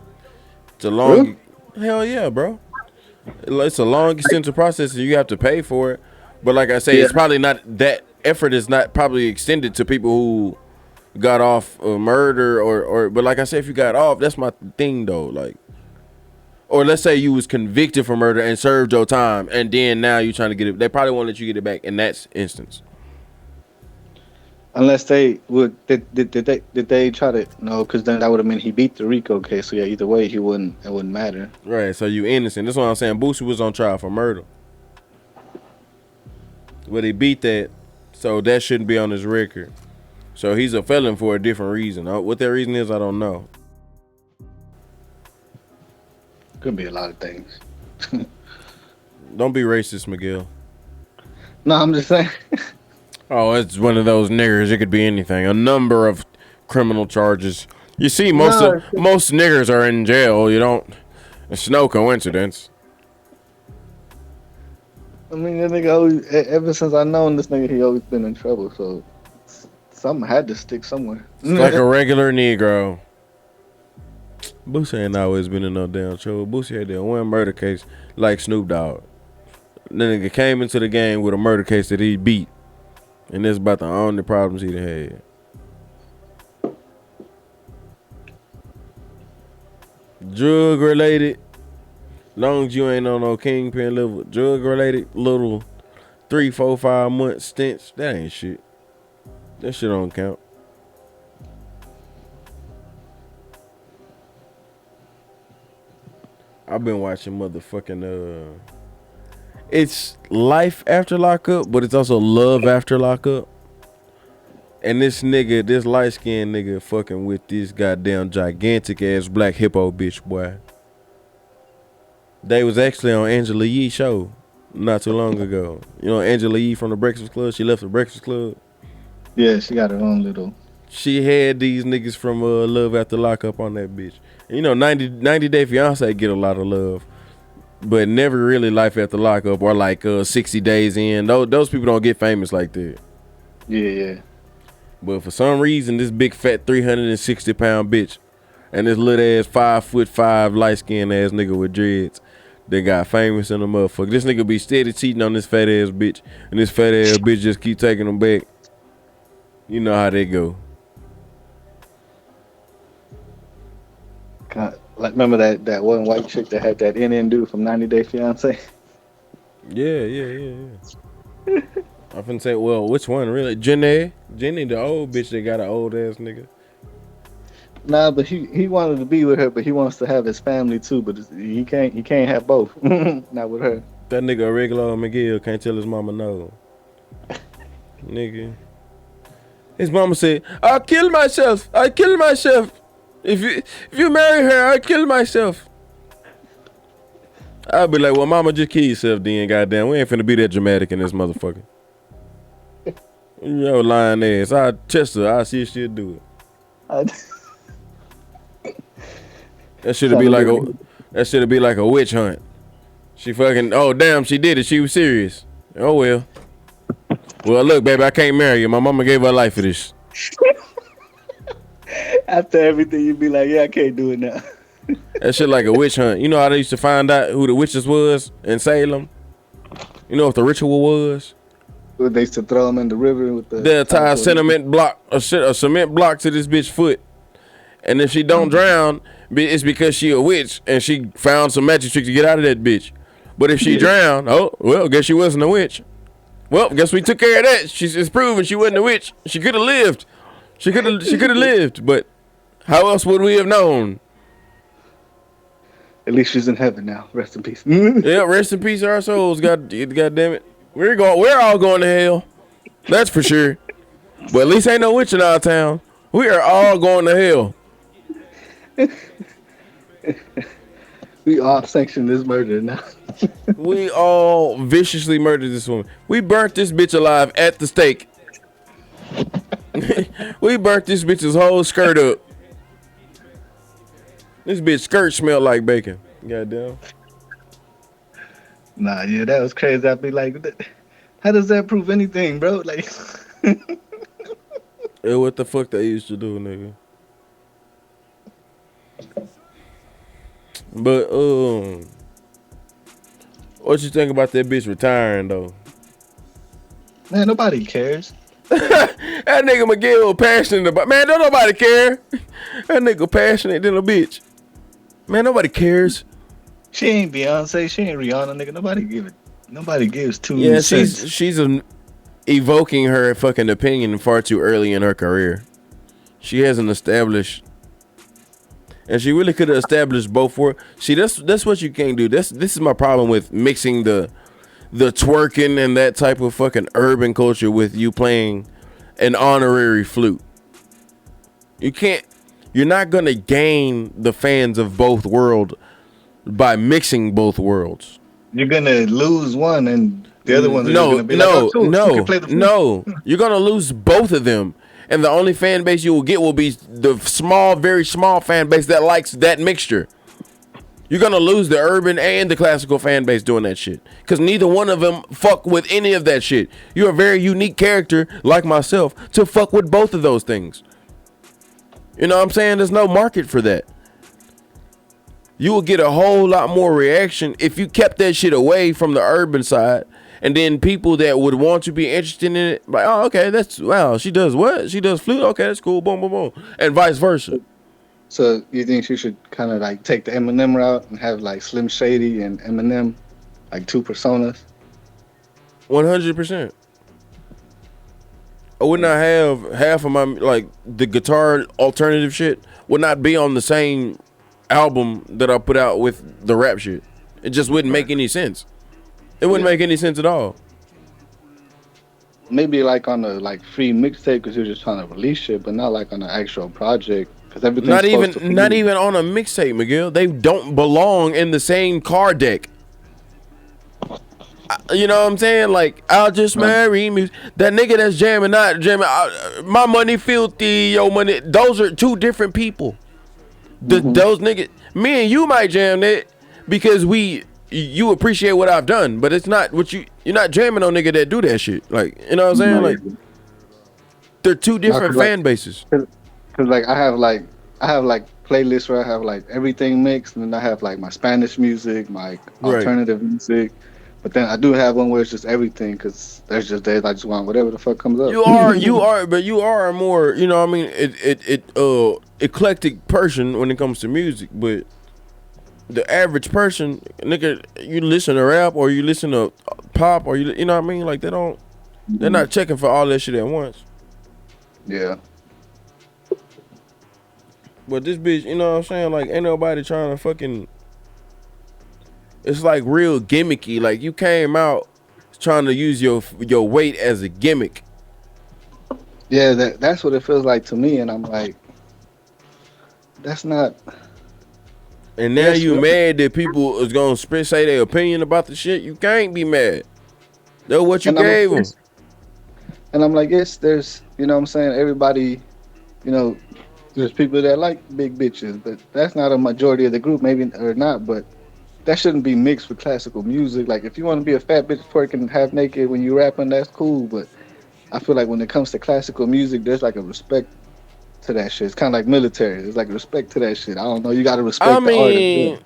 It's a long, hell yeah, bro. It's a long, extensive process, and you have to pay for it. But like I say, it's probably not that effort is not probably extended to people who got off murder or. But like I said, if you got off, that's my thing though. Like, or let's say you was convicted for murder and served your time, and then now you trying to get it. They probably won't let you get it back in that instance. Unless they would, did they try to no? Because then that would have meant he beat the RICO case. So yeah, either way, it wouldn't matter. Right. So you innocent. That's what I'm saying. Boosie was on trial for murder, but he beat that, so that shouldn't be on his record. So he's a felon for a different reason. What that reason is, I don't know. Could be a lot of things. Don't be racist, Miguel. No, I'm just saying. Oh, it's one of those niggers. It could be anything. A number of criminal charges. You see, most niggers are in jail. You don't. It's no coincidence. I mean, that nigga always, ever since I known this nigga, he always been in trouble. So something had to stick somewhere. It's like a regular Negro. Boosie ain't always been in no damn trouble. Boosie had that one murder case like Snoop Dogg. The nigga came into the game with a murder case that he beat. And that's about the only problems he had. Drug related, long as you ain't on no kingpin level. Drug related, little 3, 4, 5 month stints. That ain't shit. That shit don't count. I've been watching motherfucking it's life after lockup, but it's also love after lockup. And this nigga, this light skinned nigga fucking with this goddamn gigantic ass black hippo bitch, boy. They was actually on Angela Yee's show not too long ago. You know Angela Yee from the Breakfast Club? She left the Breakfast Club. Yeah, she got her own little. She had these niggas from Love After Lockup on that bitch. And you know, 90 Day Fiance get a lot of love. But never really Life After Lockup or like 60 Days In. Those people don't get famous like that. Yeah. But for some reason, this big fat 360-pound bitch and this little ass 5'5" light skinned ass nigga with dreads, they got famous in the motherfucker. This nigga be steady cheating on this fat ass bitch, and this fat ass bitch just keep taking him back. You know how they go. God, like remember that one white chick that had that NN dude from 90 Day Fiance? Yeah. I finna say, well, which one really? Jenny, the old bitch that got an old ass nigga. Nah, but he wanted to be with her, but he wants to have his family too. But he can't have both. Not with her. That nigga a regular old McGill can't tell his mama no. Nigga, his mama said, "I'll kill myself. If you marry her, I'll kill myself." I'd be like, well, mama, just kill yourself then, goddamn. We ain't finna be that dramatic in this motherfucker. Yo, lying ass. I test her. I see if she'll do it. That should be like a witch hunt. She fucking, oh damn, she did it. She was serious. Oh well. Well, look, baby, I can't marry you. My mama gave her life for this. After everything, you'd be like, yeah, I can't do it now. That shit like a witch hunt. You know how they used to find out who the witches was in Salem? You know what the ritual was? They used to throw them in the river with the. They'll tie a cement block to this bitch foot, and if she don't drown, it's because she a witch and she found some magic trick to get out of that bitch. But if she drowned, oh well, guess she wasn't a witch. Well, guess we took care of that. It's proven she wasn't a witch. She could have lived. She could have lived, but how else would we have known? At least she's in heaven now. Rest in peace. Yeah, rest in peace, our souls. God damn it. We're all going to hell. That's for sure. But at least ain't no witch in our town. We are all going to hell. We all sanctioned this murder now. We all viciously murdered this woman. We burnt this bitch alive at the stake. We burnt this bitch's whole skirt up. This bitch skirt smelled like bacon. Goddamn. Nah, yeah, that was crazy. I'd be like, how does that prove anything, bro? Like, Yeah, what the fuck they used to do, nigga? But what you think about that bitch retiring though? man, nobody cares. That nigga Miguel passionate about, man, don't nobody care. That nigga passionate than a bitch. Man, nobody cares. She ain't Beyonce. She ain't Rihanna, nigga. Nobody gives two Yeah, cents. she's evoking her fucking opinion far too early in her career. She hasn't established, and she really could have established both for. See, that's what you can't do. This is my problem with mixing the twerking and that type of fucking urban culture with you playing an honorary flute. You're not gonna gain the fans of both worlds by mixing both worlds. You're gonna lose one, and the other one's gonna be like, oh, cool, you can play the flute. No. You're gonna lose both of them, and the only fan base you will get will be the small, very small fan base that likes that mixture. You're gonna lose the urban and the classical fan base doing that shit, because neither one of them fuck with any of that shit. You're a very unique character, like myself, to fuck with both of those things. You know what I'm saying? There's no market for that. You will get a whole lot more reaction if you kept that shit away from the urban side, and then people that would want to be interested in it, like, oh, okay, wow, she does what? She does flute? Okay, that's cool, boom, boom, boom. And vice versa. So you think she should kind of like take the Eminem route and have like Slim Shady and Eminem, like two personas? 100%. I would not have half of my, like, the guitar alternative shit would not be on the same album that I put out with the rap shit. It just wouldn't make any sense. It wouldn't make any sense at all. Maybe like on a like free mixtape because you're just trying to release shit, but not like on an actual project. Because everything's not even on a mixtape, Miguel. They don't belong in the same car deck. You know what I'm saying? Like, I'll just marry me. That nigga that's jamming, not jamming. My money filthy, your money. Those are two different people. Those niggas, me and you might jam that because you appreciate what I've done, but it's not what you're not jamming on nigga that do that shit. Like, you know what I'm saying? Like, they're two different fan bases. Cause like I have like playlists where I have like everything mixed, and then I have like my Spanish music, my alternative music. But then I do have one where it's just everything, because there's just days I just want whatever the fuck comes up. You are a more, you know what I mean, eclectic person when it comes to music. But the average person, nigga, you listen to rap or you listen to pop or you know what I mean? Like, they're not checking for all that shit at once. Yeah. But this bitch, you know what I'm saying? Like, ain't nobody trying to fucking. It's like real gimmicky. Like, you came out trying to use your weight as a gimmick. Yeah, that's what it feels like to me, and I'm like, that's not. And now you mad that people is gonna say their opinion about the shit. You can't be mad. That's what you gave them. And I'm like, yes, there's, you know what I'm saying, everybody, you know, there's people that like big bitches, but that's not a majority of the group, maybe, or not, but that shouldn't be mixed with classical music. Like, if you want to be a fat bitch twerking half naked when you rapping, that's cool, but I feel like when it comes to classical music, there's like a respect to that shit. It's kind of like military. There's like respect to that shit. I don't know, you got to respect the artist.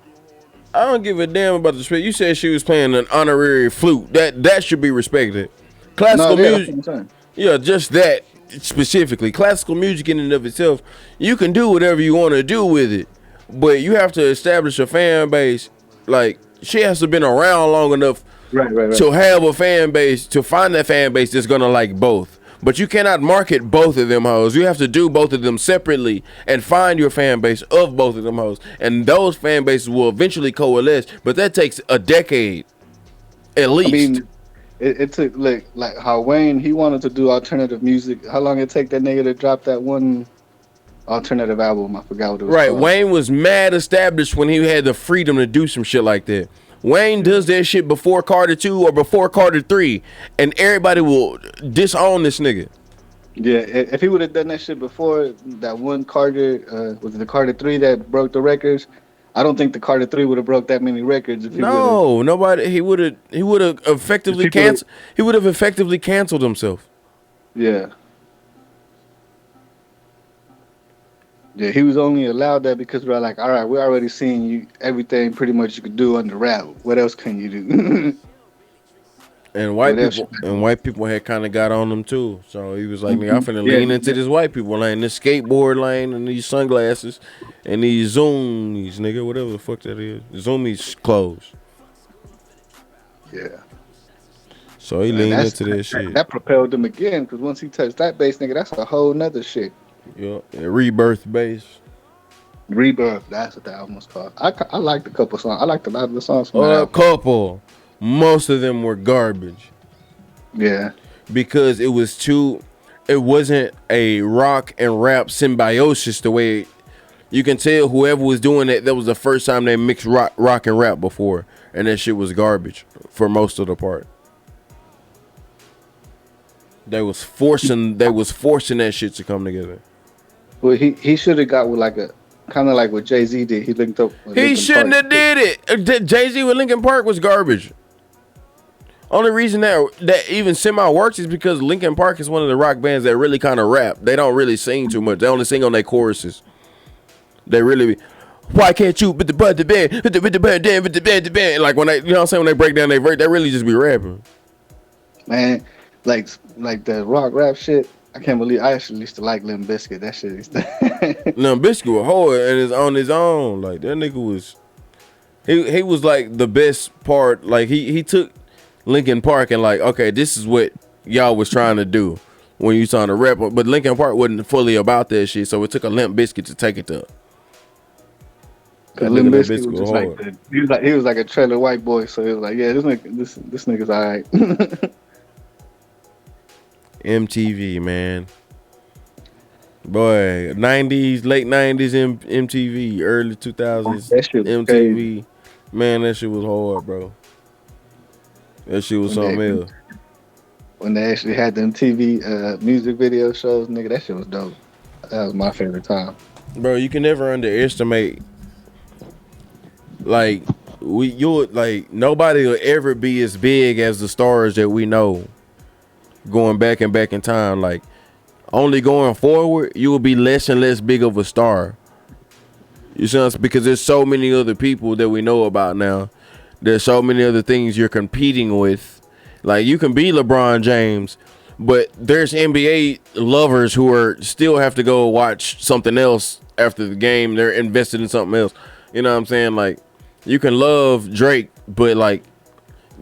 I don't give a damn about the respect. You said she was playing an honorary flute. That should be respected. Classical music. Yeah, just that specifically. Classical music in and of itself, you can do whatever you want to do with it, but you have to establish a fan base. Like, she has to have been around long enough to have a fan base, to find that fan base that's gonna like both. But you cannot market both of them hoes. You have to do both of them separately and find your fan base of both of them hoes. And those fan bases will eventually coalesce, but that takes a decade at least. I mean, it took like how Wayne, he wanted to do alternative music. How long it take that nigga to drop that one alternative album? I forgot what it was called. Wayne was mad established when he had the freedom to do some shit like that. Wayne does that shit before Carter 2 or before Carter 3, and everybody will disown this nigga. Yeah, if he would have done that shit before that one Carter, was it the Carter 3 that broke the records? I don't think the Carter 3 would have broke that many records. If he nobody. He would have effectively canceled. He would have effectively canceled himself. Yeah. Yeah, he was only allowed that because we're like, all right, we're already seeing you everything pretty much you could do under rap. What else can you do? And white people had kind of got on him too. So he was like, "Nigga, I'm finna lean into this white people lane, this skateboard lane, and these sunglasses, and these zoomies, nigga, whatever the fuck that is. Zoomies clothes." Yeah. So he leaned into that shit. That propelled him again, because once he touched that bass, nigga, that's a whole nother shit. Yeah, Rebirth bass. Rebirth, that's what the album was called. I liked a couple songs. I liked a lot of the songs from a couple. Most of them were garbage. Yeah. Because it wasn't a rock and rap symbiosis the way you can tell whoever was doing it, that was the first time they mixed rock and rap before, and that shit was garbage for most of the part. They was forcing that shit to come together. Well, he should have got with like a kind of like what Jay-Z did. He linked up with He shouldn't have did it. Jay-Z with Linkin Park was garbage. Only reason that even semi works is because Linkin Park is one of the rock bands that really kind of rap. They don't really sing too much. They only sing on their choruses. They really why can't you with the band like when they, you know what I'm saying, when they break down their verse, they really just be rapping. Man, like the rock rap shit. I can't believe I actually used to like Limp Bizkit. That shit used to Limp Bizkit was hard and is on his own. Like that nigga was he was like the best part. Like he took Linkin Park and like, okay, this is what y'all was trying to do when you trying to rap, but Linkin Park wasn't fully about that shit, so it took a Limp Bizkit to take it to. Limp Bizkit was just like he was like a trailer white boy, so he was like, yeah, this nigga's alright. MTV, man. Boy, 90s, late 90s MTV, early 2000s MTV. Crazy. Man, that shit was hard, bro. That shit was something else. When they actually had them TV music video shows, nigga, that shit was dope. That was my favorite time. Bro, you can never underestimate. Like nobody will ever be as big as the stars that we know. Going back in time, like only going forward, you will be less and less big of a star. You see, because there's so many other people that we know about now. There's so many other things you're competing with. Like you can be LeBron James, but there's NBA lovers who are still have to go watch something else after the game. They're invested in something else. You know what I'm saying? Like you can love Drake, but like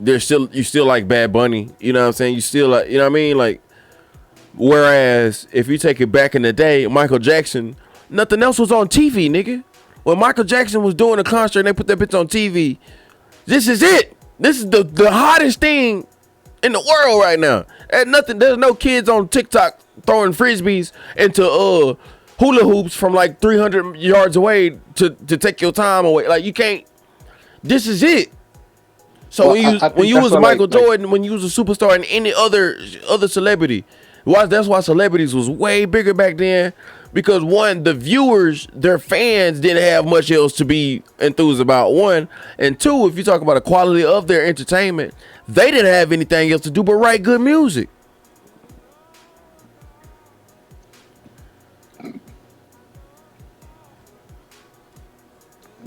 you still like Bad Bunny. You know what I'm saying? You still like, you know what I mean? Like whereas if you take it back in the day, Michael Jackson, nothing else was on TV, nigga. When Michael Jackson was doing a concert and they put that bitch on TV, this is it. This is the hottest thing in the world right now. And there's no kids on TikTok throwing frisbees into hula hoops from like 300 yards away to take your time away. Like you can't. This is it. So when you was Michael Jordan, when you was a superstar and any other celebrity, that's why celebrities was way bigger back then. Because one, the viewers, their fans didn't have much else to be enthused about. One, and two, if you talk about the quality of their entertainment, they didn't have anything else to do but write good music.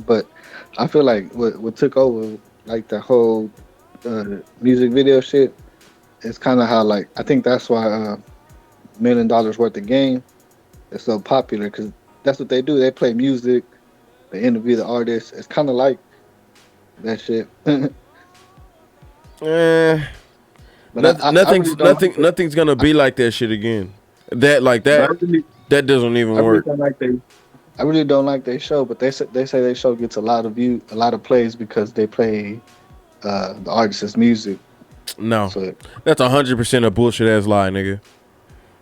But I feel like what took over like the whole music video shit is kind of how like I think that's why $1 Million Worth of Game is so popular, because that's what they do. They play music, they interview the artists. It's kind of like that shit. But nothing's gonna be like that shit again. That doesn't even work. I really don't like their show, but they say their show gets a lot of plays because they play the artist's music. No, so, that's 100% a bullshit ass lie, nigga.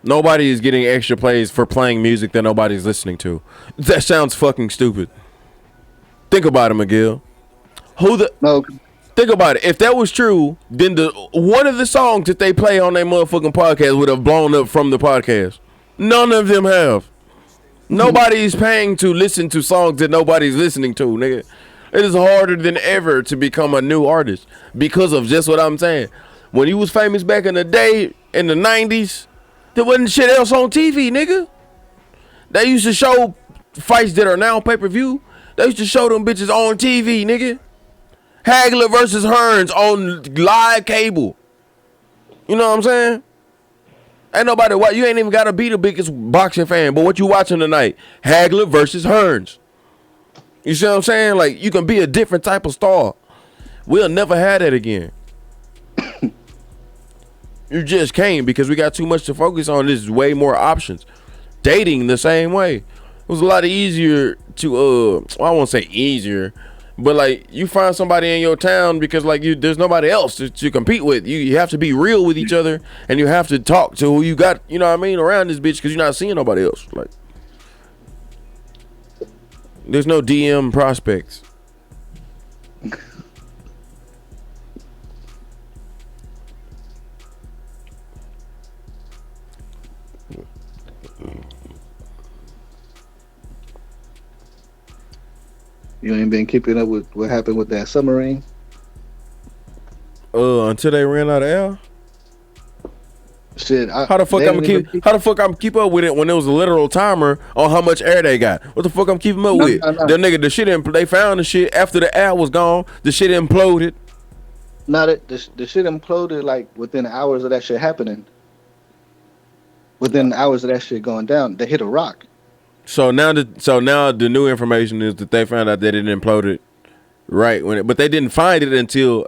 Nobody is getting extra plays for playing music that nobody's listening to. That sounds fucking stupid. Think about it, McGill. No. Think about it. If that was true, then one of the songs that they play on their motherfucking podcast would have blown up from the podcast. None of them have. Nobody's paying to listen to songs that nobody's listening to, nigga. It is harder than ever to become a new artist because of just what I'm saying. When you was famous back in the day, in the 90s, there wasn't shit else on TV, nigga. They used to show fights that are now pay-per-view. They used to show them bitches on TV, nigga. Hagler versus Hearns on live cable. You know what I'm saying? Ain't nobody you ain't even gotta be the biggest boxing fan, but what you watching tonight? Hagler versus Hearns. You see what I'm saying? Like, you can be a different type of star. We'll never have that again. You just can't, because we got too much to focus on. There's way more options. Dating the same way. It was a lot easier to I won't say easier, but like you find somebody in your town because like there's nobody else to compete with. You have to be real with each other, and you have to talk to who you got, you know what I mean, around this bitch, because you're not seeing nobody else. Like, there's no DM prospects. You ain't been keeping up with what happened with that submarine? Until they ran out of air. Shit, how the fuck I'm keep up with it when there was a literal timer on how much air they got? What the fuck I'm keeping up with? No. The nigga, the shit they found the shit after the air was gone. The shit imploded. No, the shit imploded like within hours of that shit happening. Within hours of that shit going down, they hit a rock. So now the new information is that they found out that it imploded right when but they didn't find it until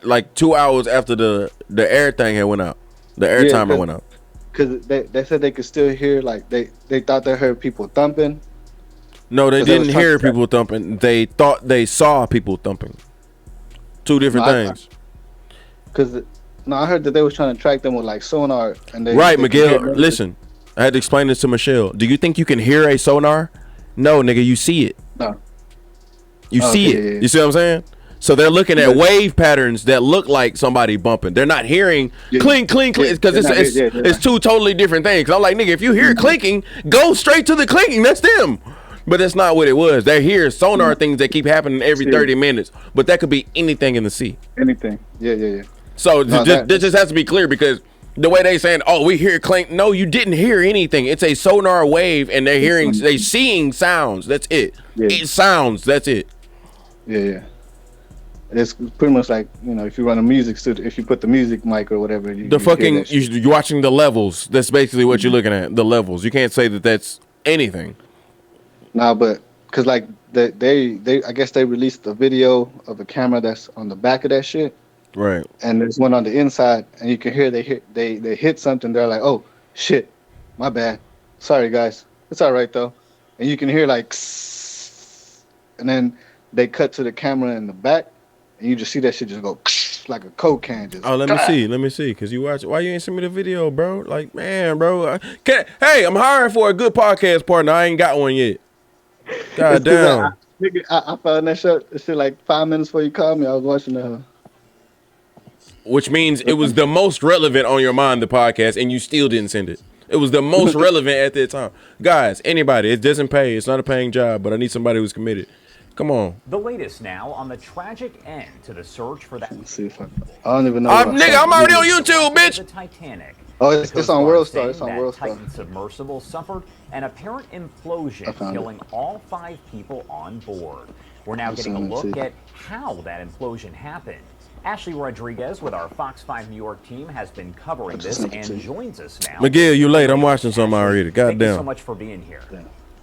like 2 hours after the air thing had went out. The air timer went out. Because they said they could still hear, like they thought they heard people thumping. No, they didn't hear people thumping. They thought they saw people thumping. Two different things. Because I heard that they was trying to track them with like sonar. And Miguel, listen. I had to explain this to Michelle. Do you think you can hear a sonar? No, nigga, you see it. No. You see it. Yeah. You see what I'm saying? So they're looking at wave patterns that look like somebody bumping. They're not hearing clink, clink, clink, because it's two totally different things. I'm like, nigga, if you hear clinking, go straight to the clinking. That's them. But that's not what it was. They hear sonar things that keep happening every 30 minutes. But that could be anything in the sea. Anything. Yeah. So this just has to be clear, because the way they saying, oh, we hear clink. No, you didn't hear anything. It's a sonar wave, and they seeing sounds. That's it. Yeah. It sounds. That's it. Yeah. It's pretty much like, if you run a music studio, if you put the music mic or whatever. You're watching the levels. That's basically what you're looking at. The levels. You can't say that that's anything. Nah, but because like they I guess they released a video of a camera that's on the back of that shit. Right. And there's one on the inside, and you can hear they hit something. They're like, oh shit, my bad. Sorry guys, it's all right though. And you can hear like, and then they cut to the camera in the back, and you just see that shit just go. like a Coke can. Just Oh, let me see. Cause you watch. Why you ain't send me the video, bro? Like, man, bro. Hey, I'm hiring for a good podcast partner. I ain't got one yet. God damn. I found that shit like 5 minutes before you called me. I was watching the. Which means it was the most relevant on your mind, the podcast, and you still didn't send it. It was the most relevant at that time. Guys, anybody, it doesn't pay. It's not a paying job, but I need somebody who's committed. Come on. The latest now on the tragic end to the search for that. Let's see if I don't even know. Nigga, I'm already on YouTube, bitch. The Titanic. Oh, it's on World Star. It's on World Star. Titan submersible suffered an apparent implosion, killing all 5 people on board. We're now getting a look at how that implosion happened. Ashley Rodriguez with our Fox 5 New York team has been covering this and joins us now. Miguel, you late. I'm watching something already. Goddamn. Thank you so much for being here.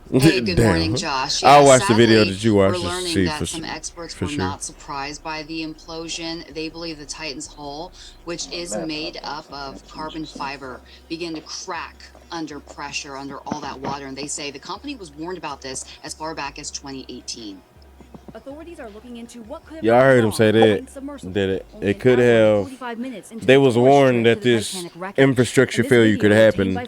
Hey, good morning, Josh. I'll watch the video that you watched. We're learning that some experts were not surprised by the implosion. They believe the Titan's hull, which is made up of carbon fiber, began to crack under pressure, under all that water. And they say the company was warned about this as far back as 2018. Authorities are looking into what could have Yeah, I heard him say that it could have. They was warned that this infrastructure failure could happen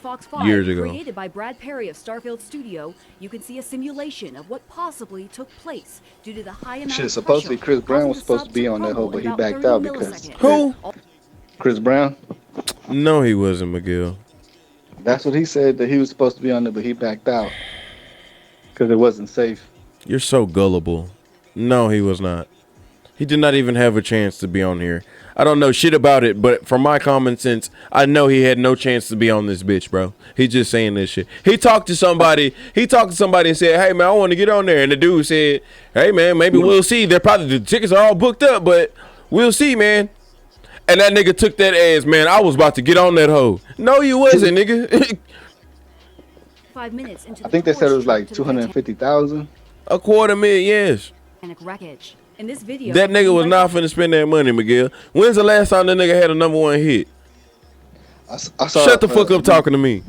years ago. Created by Brad Perry of Starfield Studio, you can see a simulation of what possibly took place due to the high amount of supposedly Chris Brown was supposed to be on that hole, but he backed out because who? Chris Brown. No, he wasn't, Miguel. That's what he said, that he was supposed to be on there, but he backed out because it wasn't safe. You're so gullible. No, he was not. He did not even have a chance to be on here. I don't know shit about it, but from my common sense, I know he had no chance to be on this bitch, bro. He's just saying this shit. He talked to somebody and said, hey, man, I want to get on there. And the dude said, hey, man, maybe we'll see. The tickets are all booked up, but we'll see, man. And that nigga took that as, man, I was about to get on that hoe. No, you wasn't, nigga. 5 minutes into I think they said it was like 250,000. $250,000, yes. Wreckage. In this video, that nigga was not finna spend that money, Miguel. When's the last time that nigga had a #1 hit? I saw Shut the fuck up talking to me.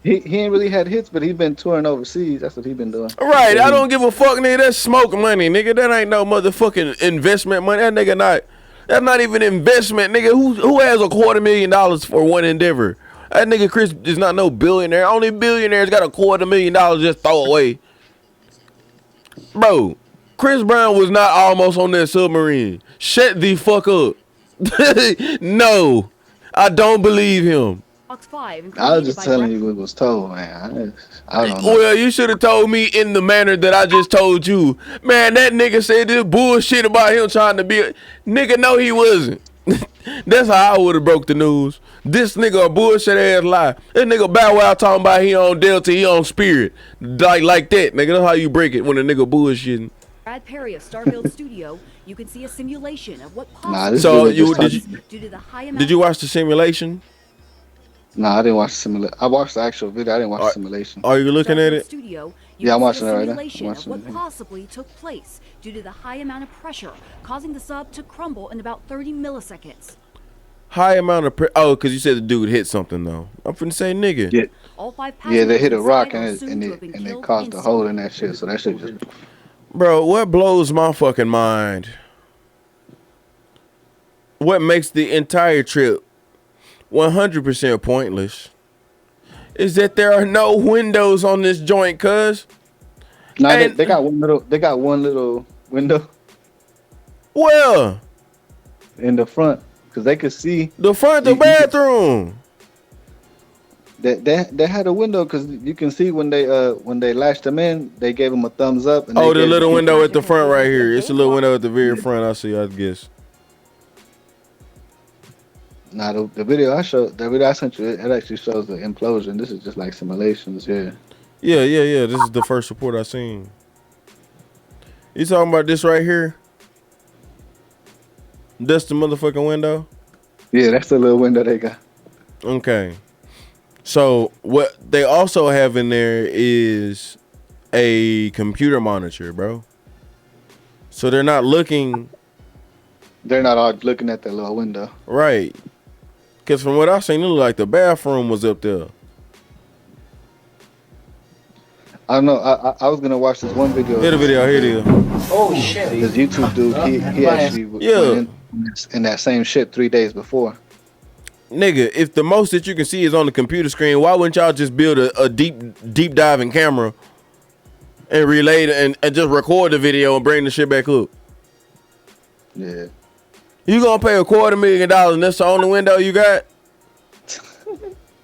he ain't really had hits, but he been touring overseas. That's what he been doing. Right, I don't give a fuck, nigga. That's smoke money, nigga. That ain't no motherfucking investment money. That nigga that's not even investment, nigga. Who has $250,000 for one endeavor? That nigga Chris is not no billionaire. Only billionaires got $250,000 just throw away. Bro, Chris Brown was not almost on that submarine. Shut the fuck up. No, I don't believe him. I was just telling you what was told, man. I don't know. Well, you should have told me in the manner that I just told you. Man, that nigga said this bullshit about him trying to be nigga, no, he wasn't. That's how I would have broke the news. This nigga a bullshit ass lie. That nigga Bow Wow talking about he on Delta, he on Spirit. Like that, nigga. That's how you break it when a nigga bullshitting. Brad Perry of Starfield Studio, you can see a simulation of what possible. So did you watch the simulation? Nah, I didn't watch the simulation. I watched the actual video. I didn't watch the simulation. Are you looking at it? Yeah, I'm watching it right now. Of what possibly took place due to the high amount of pressure, causing the sub to crumble in about 30 milliseconds. High amount of pressure. Oh, because you said the dude hit something, though. I'm finna say nigga. Yeah. All 5 they hit a rock and it caused a hole in that shit. So that shit just... Bro, what blows my fucking mind? What makes the entire trip 100% pointless is that there are no windows on this joint, cuz. Nah, they got one little window. Where? In the front, because they could see the front, the bathroom. They had a window because you can see when they lashed them in, they gave them a thumbs up. And the little window at the front right here. It's a little window at the very front. I see. I guess. Nah, the video I sent you, it actually shows the implosion. This is just like simulations, yeah. Yeah. This is the first report I seen. You talking about this right here? That's the motherfucking window? Yeah, that's the little window they got. Okay. So what they also have in there is a computer monitor, bro. So they're not looking. They're not all looking at that little window. Right. Because from what I seen, it looked like the bathroom was up there. I don't know. I was gonna watch this one video. Here the video. Here it is. Oh shit. This YouTube dude, he actually went in that same shit 3 days before. Nigga, if the most that you can see is on the computer screen, why wouldn't y'all just build a deep diving camera and relay it and just record the video and bring the shit back up? Yeah. You gonna pay $250,000 and that's the only window you got?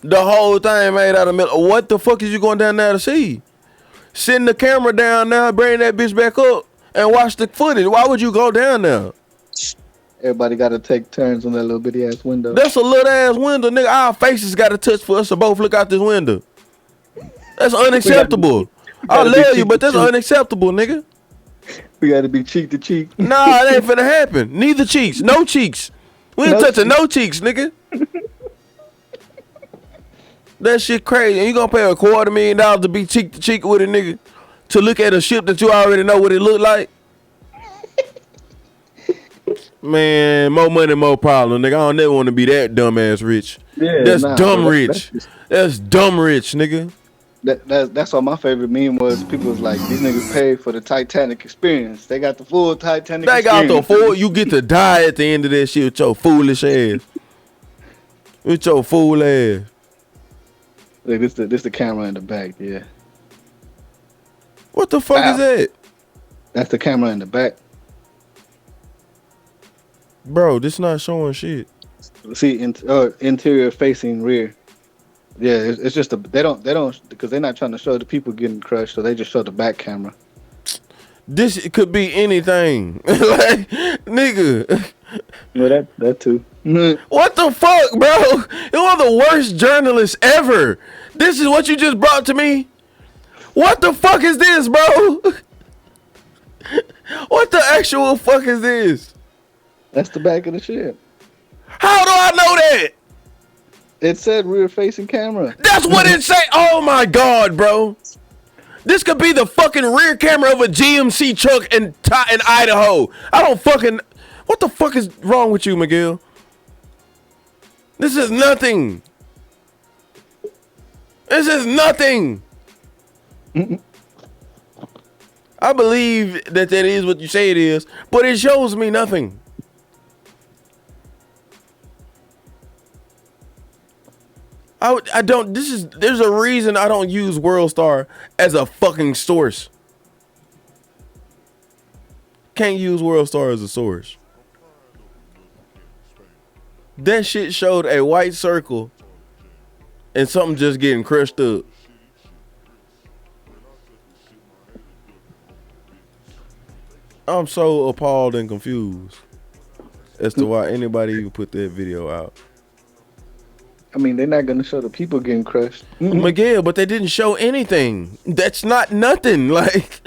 The whole thing made out of metal. What the fuck is you going down there to see? Send the camera down there, bring that bitch back up, and watch the footage. Why would you go down there? Everybody got to take turns on that little bitty ass window. That's a little ass window, nigga. Our faces got to touch for us to both look out this window. That's unacceptable. I love you, but that's unacceptable, nigga. We got to be cheek to cheek. Nah, it ain't finna happen. Neither cheeks. No cheeks. We ain't touching no cheeks, nigga. That shit crazy. And you gonna pay $250,000 to be cheek to cheek with a nigga to look at a ship that you already know what it look like? Man, more money, more problem, nigga. I don't never want to be that dumbass rich. Yeah, that's dumb rich. That's dumb rich, nigga. That's why my favorite meme was. People was like, these niggas paid for the Titanic experience. They got the full Titanic experience. They got the full. You get to die at the end of that shit with your foolish ass. With your fool ass. Look, this the camera in the back, yeah. What the fuck is that? That's the camera in the back. Bro, this not showing shit. See, interior facing rear. Yeah, it's just they don't because they're not trying to show the people getting crushed, so they just show the back camera. This could be anything, like nigga. Well, that too. What the fuck, bro? You're one of the worst journalists ever. This is what you just brought to me? What the fuck is this, bro? What the actual fuck is this? That's the back of the ship. How do I know that? It said rear facing camera. That's what it say. Oh my god, bro. This could be the fucking rear camera of a GMC truck in Idaho. I don't fucking... What the fuck is wrong with you, Miguel? This is nothing. This is nothing. I believe that is what you say it is, but it shows me nothing. I don't, there's a reason I don't use WorldStar as a fucking source. Can't use WorldStar as a source. That shit showed a white circle and something just getting crushed up. I'm so appalled and confused as to why anybody even put that video out. I mean, they're not going to show the people getting crushed. Miguel, but they didn't show anything. That's not nothing. Like,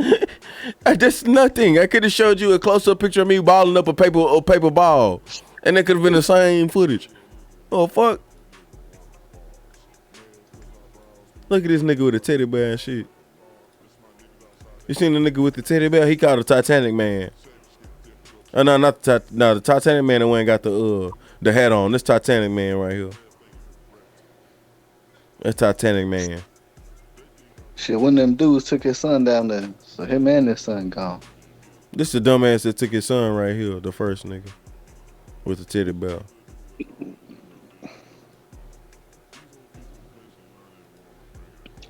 that's nothing. I could have showed you a close-up picture of me balling up a paper ball, and it could have been the same footage. Oh, fuck. Look at this nigga with a teddy bear and shit. You seen the nigga with the teddy bear? He called a Titanic man. Oh, no, not the Titanic man that went and got the hat on. This Titanic man right here. That's Titanic man. Shit, one of them dudes took his son down there, so him and his son gone. This the dumbass that took his son right here, the first nigga with the teddy bear.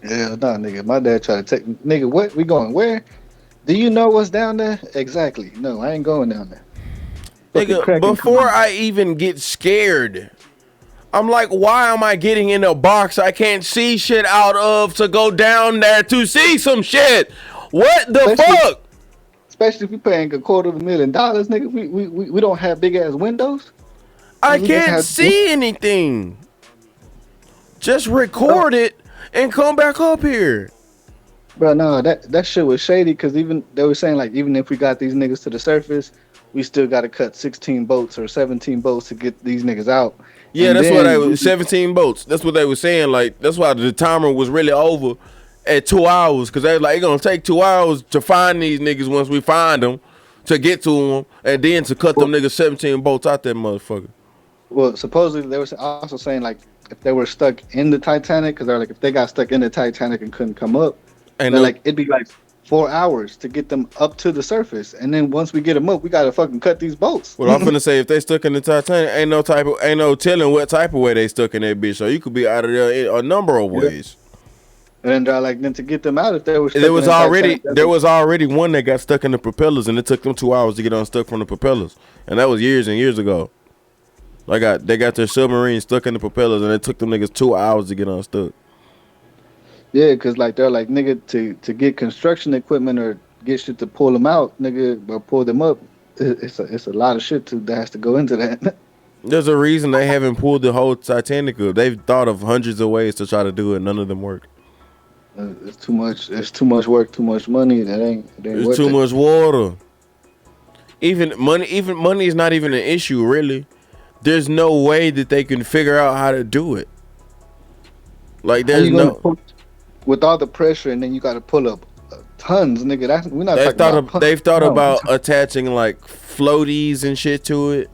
Yeah, nah, nigga. My dad tried to take nigga. What? We going where? Do you know what's down there? Exactly. No, I ain't going down there. Nigga, before I even get scared, I'm like, why am I getting in a box I can't see shit out of to go down there to see some shit? What the fuck? Especially if you're paying $250,000, nigga. We don't have big ass windows. I can't see anything. Just record it and come back up here. Bro, no, that shit was shady because even they were saying like even if we got these niggas to the surface, we still got to cut 16 boats or 17 boats to get these niggas out. Yeah, and that's what I was 17 boats. That's what they were saying. Like that's why the timer was really over at 2 hours because they was like, it's gonna take 2 hours to find these niggas once we find them to get to them and then to cut them niggas 17 boats out that motherfucker. Well, supposedly they were also saying like if they were stuck in the Titanic because they're like if they got stuck in the Titanic and couldn't come up. Like it'd be like 4 hours to get them up to the surface, and then once we get them up, we gotta fucking cut these boats. Well, I'm finna say if they stuck in the Titanic, ain't no telling what type of way they stuck in that bitch. So you could be out of there in a number of ways. And then to get them out, if they were stuck there was already one that got stuck in the propellers, and it took them 2 hours to get unstuck from the propellers, and that was years and years ago. They got their submarine stuck in the propellers, and it took them niggas 2 hours to get unstuck. Yeah, cause like they're like, nigga, to get construction equipment or get shit to pull them out, nigga, or pull them up, it's a lot of shit that has to go into that. There's a reason they haven't pulled the whole Titanic up. They've thought of hundreds of ways to try to do it. None of them work. It's too much. It's too much work. Too much money. It ain't it's too much water. Even money is not even an issue, really. There's no way that they can figure out how to do it. Like there's no. With all the pressure, and then you got to pull up tons, nigga. We're not talking about. They've thought about attaching like floaties and shit to it,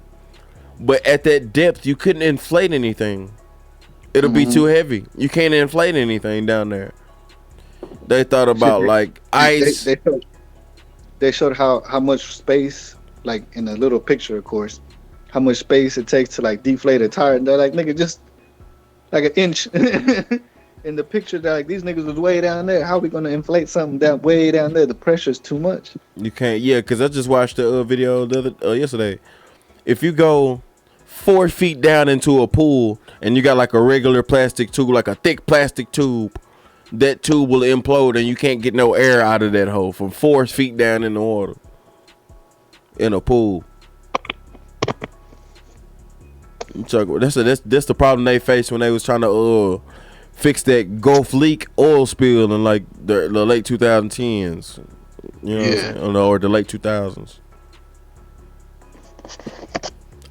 but at that depth, you couldn't inflate anything. It'll be too heavy. You can't inflate anything down there. They thought about like ice. They showed how much space, like in a little picture, of course, how much space it takes to like deflate a tire. And they're like, nigga, just like an inch. In the picture, they're like, these niggas was way down there. How are we gonna inflate something down way down there? The pressure's too much. You can't. Yeah, because I just watched the video yesterday. If you go 4 feet down into a pool and you got like a regular plastic tube, like a thick plastic tube, that tube will implode and you can't get no air out of that hole from 4 feet down in the water in a pool. That's the problem they faced when they was trying to fix that Gulf leak oil spill in like the late 2010s, you know, or the late 2000s.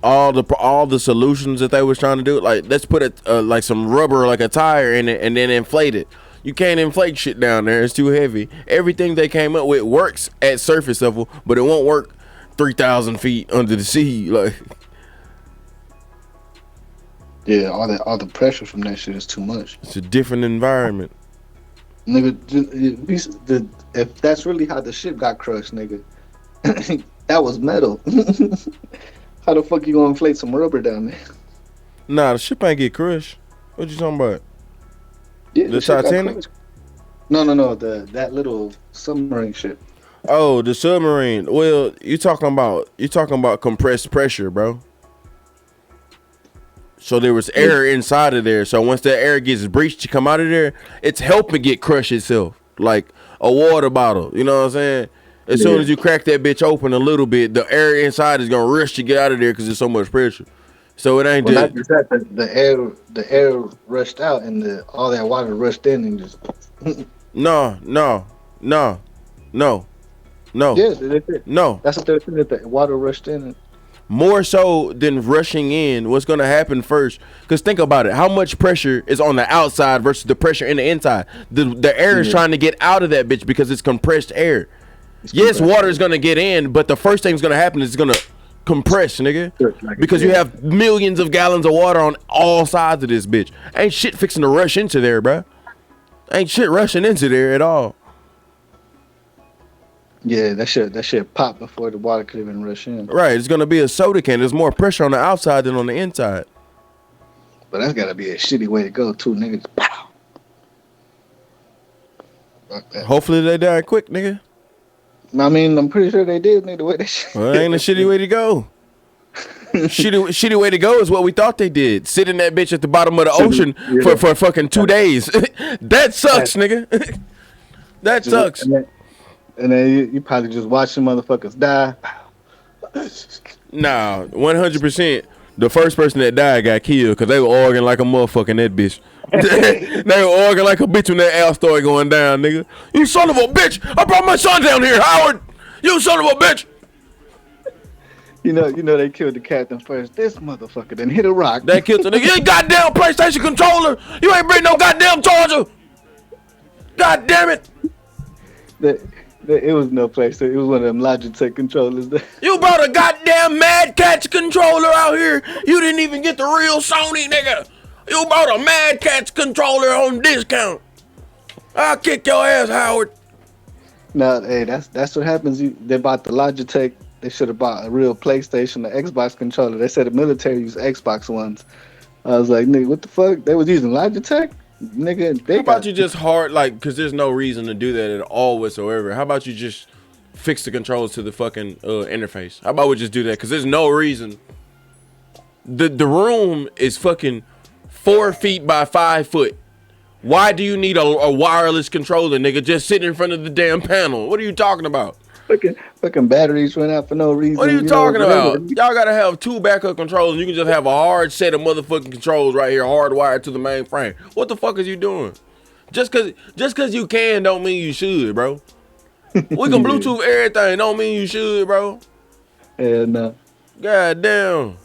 All the solutions that they was trying to do, like let's put like some rubber, like a tire in it, and then inflate it. You can't inflate shit down there; it's too heavy. Everything they came up with works at surface level, but it won't work 3,000 feet under the sea. Like, yeah, all the pressure from that shit is too much. It's a different environment, nigga. If that's really how the ship got crushed, nigga, that was metal. How the fuck you gonna inflate some rubber down there? Nah, the ship ain't get crushed. What you talking about? Yeah, the Titanic? No. That little submarine ship. Oh, the submarine. Well, you talking about compressed pressure, bro. So there was air inside of there. So once that air gets breached to come out of there, it's helping get crushed itself, like a water bottle. You know what I'm saying? As soon as you crack that bitch open a little bit, the air inside is gonna rush to get out of there because there's so much pressure. So it ain't not just that. The air rushed out and all that water rushed in and just. No. Yes, that's it. No. That's what they're saying. That the water rushed in. More so than rushing in, what's gonna happen first? Because think about it. How much pressure is on the outside versus the pressure in the inside? The air is trying to get out of that bitch because it's compressed air. Yes, water is gonna get in, but the first thing's gonna happen is it's gonna compress, nigga. Because you have millions of gallons of water on all sides of this bitch. Ain't shit fixing to rush into there, bruh. Ain't shit rushing into there at all. Yeah, that shit popped before the water could even rush in. Right, it's gonna be a soda can. There's more pressure on the outside than on the inside. But that's gotta be a shitty way to go too, nigga. Pow. Hopefully they die quick, nigga. I mean, I'm pretty sure they did, nigga, the way they shit. Well, it ain't a shitty way to go. shitty way to go is what we thought they did. Sit in that bitch at the bottom of the ocean for fucking 2 days. That sucks, nigga. That sucks. And then you probably just watch some motherfuckers die. Nah, 100%. The first person that died got killed because they were arguing like a motherfucker in that bitch. They were arguing like a bitch when that Al started going down, nigga. You son of a bitch! I brought my son down here, Howard! You son of a bitch! You know they killed the captain first. This motherfucker then hit a rock. They killed the nigga. You ain't goddamn PlayStation controller! You ain't bring no goddamn charger! God damn it! It was no place. It was one of them Logitech controllers. You brought a goddamn Mad Catz controller out here. You didn't even get the real Sony, nigga. You bought a Mad Catz controller on discount. I'll kick your ass, Howard. No, hey, that's what happens. They bought the Logitech. They should have bought a real PlayStation, the Xbox controller. They said the military used Xbox ones. I was like, nigga, what the fuck? They was using Logitech? Nigga, how about you just because there's no reason to do that at all whatsoever. How about you just fix the controls to the fucking interface? How about we just do that? Because there's no reason. The room is fucking 4 feet by 5 foot. Why do you need a wireless controller, nigga? Just sit in front of the damn panel. What are you talking about? Fucking batteries run out for no reason. What are you talking about? Y'all gotta have 2 backup controllers. You can just have a hard set of motherfucking controls right here, hardwired to the main frame. What the fuck is you doing? Just cause you can don't mean you should, bro. We can Bluetooth everything, don't mean you should, bro. Yeah, no. God damn.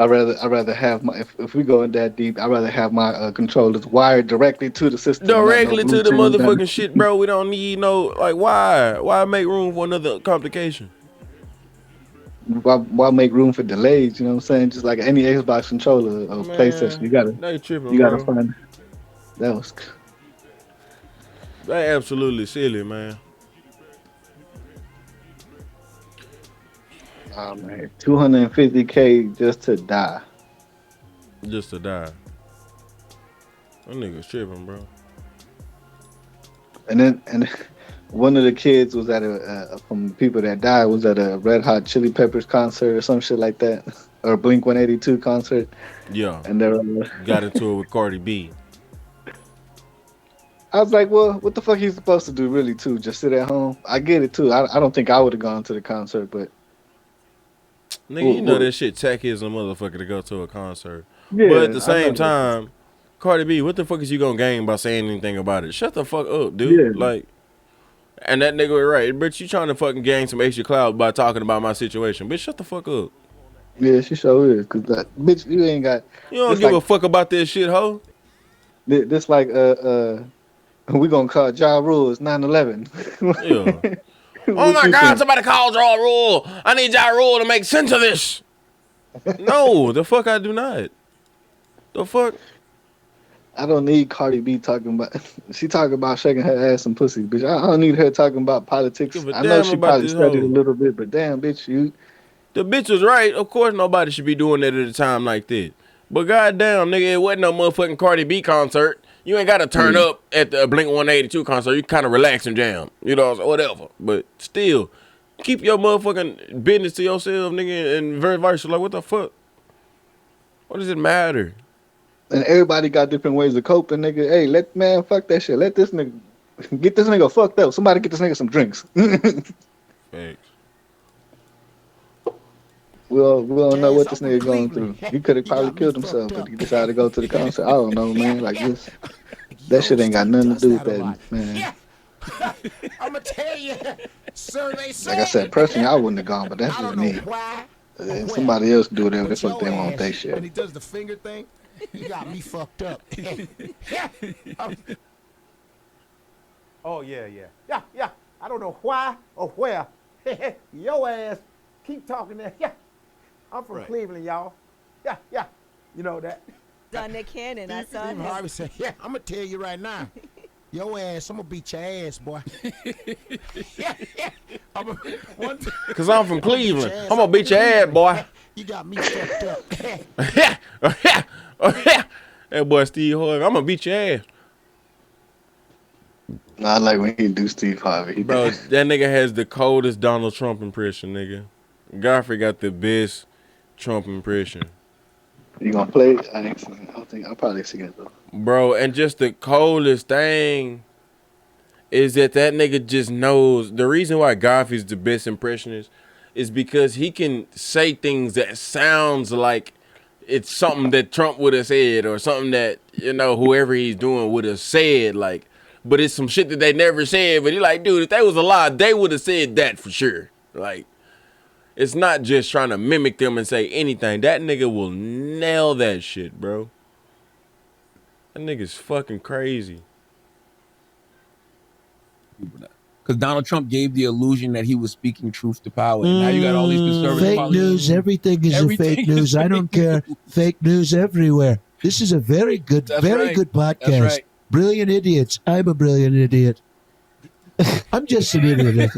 I'd rather have my if we go in that deep, I'd rather have my controllers wired directly to the system. Directly to the motherfucking shit, bro. We don't need why make room for another complication? Why make room for delays? You know what I'm saying? Just like any Xbox controller or PlayStation, you gotta find. That absolutely silly, man. Oh man, $250K just to die. Just to die. That nigga's tripping, bro. And one of the kids was at from the people that died was at a Red Hot Chili Peppers concert or some shit like that, or Blink 182 concert. Yeah. And they got into it with Cardi B. I was like, well, what the fuck he's supposed to do really too? Just sit at home? I get it too. I don't think I would have gone to the concert, but nigga, you know that shit tacky as a motherfucker to go to a concert. Yeah, but at the same time, Cardi B, what the fuck is you gonna gain by saying anything about it? Shut the fuck up, dude. Yeah. Like, and that nigga was right. Bitch, you trying to fucking gain some extra clout by talking about my situation. Bitch, shut the fuck up. Yeah, she sure is. Cause bitch, you ain't got. You don't give a fuck about this shit, ho. This like we gonna call Ja Rule 9/11. Yeah. Oh my God! Somebody call Ja Rule. I need Ja Rule to make sense of this. No, the fuck I do not. The fuck. I don't need Cardi B talking about. She talking about shaking her ass and pussy, bitch. I don't need her talking about politics. I know she probably studied a little bit, but damn, bitch, you. The bitch was right. Of course, nobody should be doing that at a time like that. But goddamn, nigga, it wasn't no motherfucking Cardi B concert. You ain't got to turn up at the Blink 182 concert. You kind of relax and jam. You know, whatever. But still, keep your motherfucking business to yourself, nigga, and vice versa. Like, what the fuck? What does it matter? And everybody got different ways of coping, nigga. Hey, fuck that shit. Let this nigga, get this nigga fucked up. Somebody get this nigga some drinks. Thanks. We don't know what this nigga going through. He could have probably killed himself, but he decided to go to the concert. I don't know, man. Like this, that shit ain't got nothing to do with that, man. I'm gonna tell you, sir. They say. Like I said, personally, I wouldn't have gone, but that's just me. Somebody else do whatever the fuck they want with their shit. When he does the finger thing, you got me fucked up. Oh yeah. I don't know why or where. Your ass keep talking there. Yeah. I'm from Cleveland, y'all. Yeah. You know that. Done Nick Cannon. I saw him. Harvey said, yeah, I'm going to tell you right now. Your ass, I'm going to beat your ass, boy. Yeah. Because I'm from Cleveland. I'm going to beat your ass, boy. You got me fucked up. That boy Steve Harvey, I'm going to beat your ass. Nah, I like when he do Steve Harvey. Bro, that nigga has the coldest Donald Trump impression, nigga. Godfrey got the best Trump impression. You gonna play it? I don't think I'll probably sing it though. Bro, and just the coldest thing is that nigga just knows. The reason why Godfrey's the best impressionist is because he can say things that sounds like it's something that Trump would have said or something that, you know, whoever he's doing would have said, like, but it's some shit that they never said. But he like, dude, if that was a lie, they would have said that for sure. Like, it's not just trying to mimic them and say anything. That nigga will nail that shit, bro. That nigga's fucking crazy. Because Donald Trump gave the illusion that he was speaking truth to power. And now you got all these conservative fake news. Everything is a fake news. I don't care. Fake news everywhere. This is a very good, good podcast. That's right. Brilliant idiots. I'm a brilliant idiot. I'm just an idiot.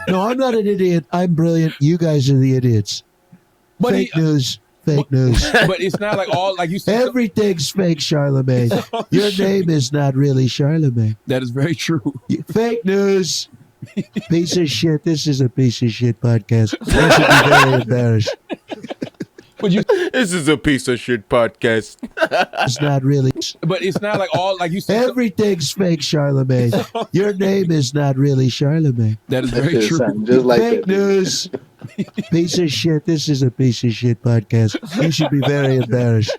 No, I'm not an idiot. I'm brilliant. You guys are the idiots. But Fake news. Fake news. But it's not like all like you said. Everything's fake, Charlemagne. Your name is not really Charlemagne. That is very true. Fake news. Piece of shit. This is a piece of shit podcast. I should be very embarrassed. This is a piece of shit podcast. It's not really. But it's not like all like you said. Everything's fake, Charlemagne. Your name is not really Charlemagne. That is very true. Just like Fake news. Piece of shit. This is a piece of shit podcast. You should be very embarrassed.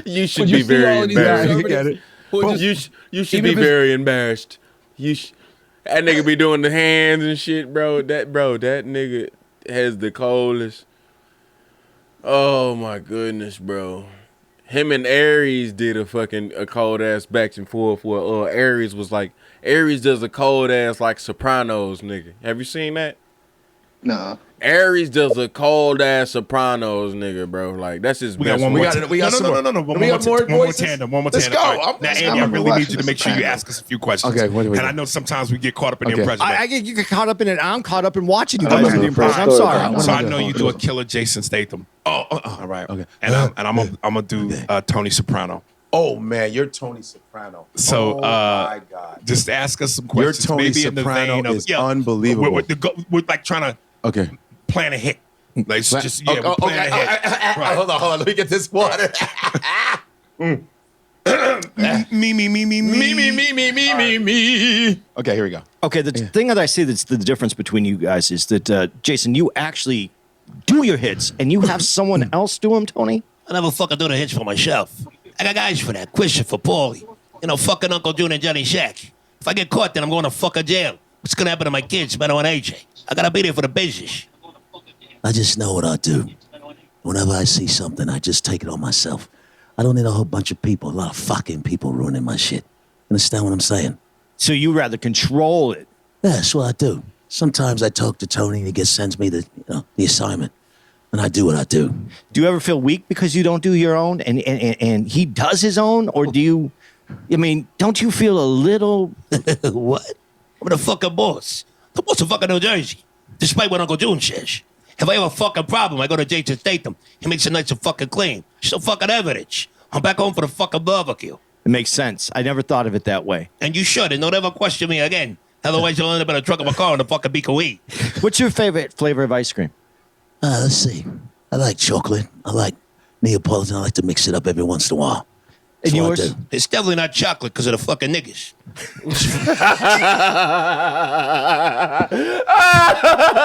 You should be very embarrassed. You should be very embarrassed. That nigga be doing the hands and shit, bro. That nigga has the coldest. Oh my goodness, bro. Him and Aries did a cold ass back and forth where Aries was like, Aries does a cold ass like Sopranos nigga. Have you seen that? Nah. Aries does a cold ass Sopranos nigga, bro. Like that's his best. No. One more tandem. Let's go. Now, Andy, I really need you to make sure you ask us a few questions. Okay, what? And I know sometimes we get caught up in the impression. You get caught up in it. I'm caught up in watching you guys do the impression. I'm sorry. So I know you do a killer Jason Statham. All right. Okay. And I'm gonna do Tony Soprano. Oh man, you're Tony Soprano. So my God. Just ask us some questions. Your Tony maybe Soprano in the vein is unbelievable. We're like trying to plan a hit. Like just plan a hit. Right. Hold on. Let me get this water. Me. Okay, here we go. Okay, the thing that I see that's the difference between you guys is that Jason, you actually do your hits, and you have someone else do them, Tony. I never fucking do the hits for myself. I got guys for that. Christopher, Paulie. Fucking Uncle June and Johnny Shack. If I get caught, then I'm going to fucking jail. What's gonna happen to my kids, Beto and AJ? I gotta be there for the business. I just know what I do. Whenever I see something, I just take it on myself. I don't need a whole bunch of people, a lot of fucking people ruining my shit. Understand what I'm saying? So you rather control it? Yeah, that's what I do. Sometimes I talk to Tony and he sends me the assignment. And I do what I do. Do you ever feel weak because you don't do your own and he does his own? Or do you, don't you feel a little... What? I'm the fucking boss. The boss of fucking New Jersey. Despite what Uncle June says. If I have a fucking problem, I go to Jason Statham. He makes it nice and fucking clean. So fucking evidence. I'm back home for the fucking barbecue. It makes sense. I never thought of it that way. And you should, and don't ever question me again. Otherwise you'll end up in a truck of a car in the fucking BQE. What's your favorite flavor of ice cream? Let's see. I like chocolate. I like Neapolitan. I like to mix it up every once in a while. And yours? It's definitely not chocolate because of the fucking niggas.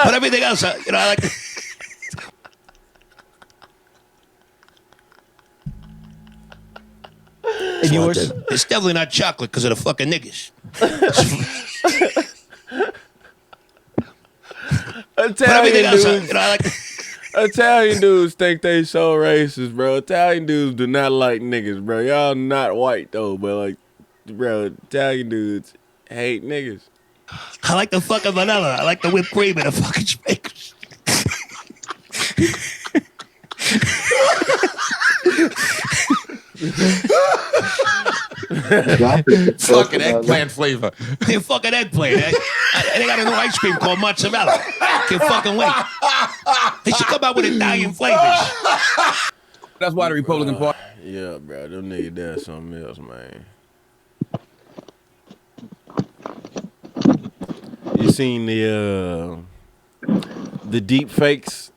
But everything else, I like. And yours? It's definitely not chocolate because of the fucking niggas. Italian dudes think they so racist, bro. Italian dudes do not like niggas, bro. Y'all not white though, but like, bro, Italian dudes hate niggas. I like the fucking vanilla. I like the whipped cream and the fucking Snickers. Fucking eggplant flavor. Hey, fucking eggplant. They got a new ice cream called mozzarella. Can't fucking wait. They should come out with Italian flavors. That's why the Republican Party. Yeah, bro. Them niggas does something else, man. You seen the deep fakes?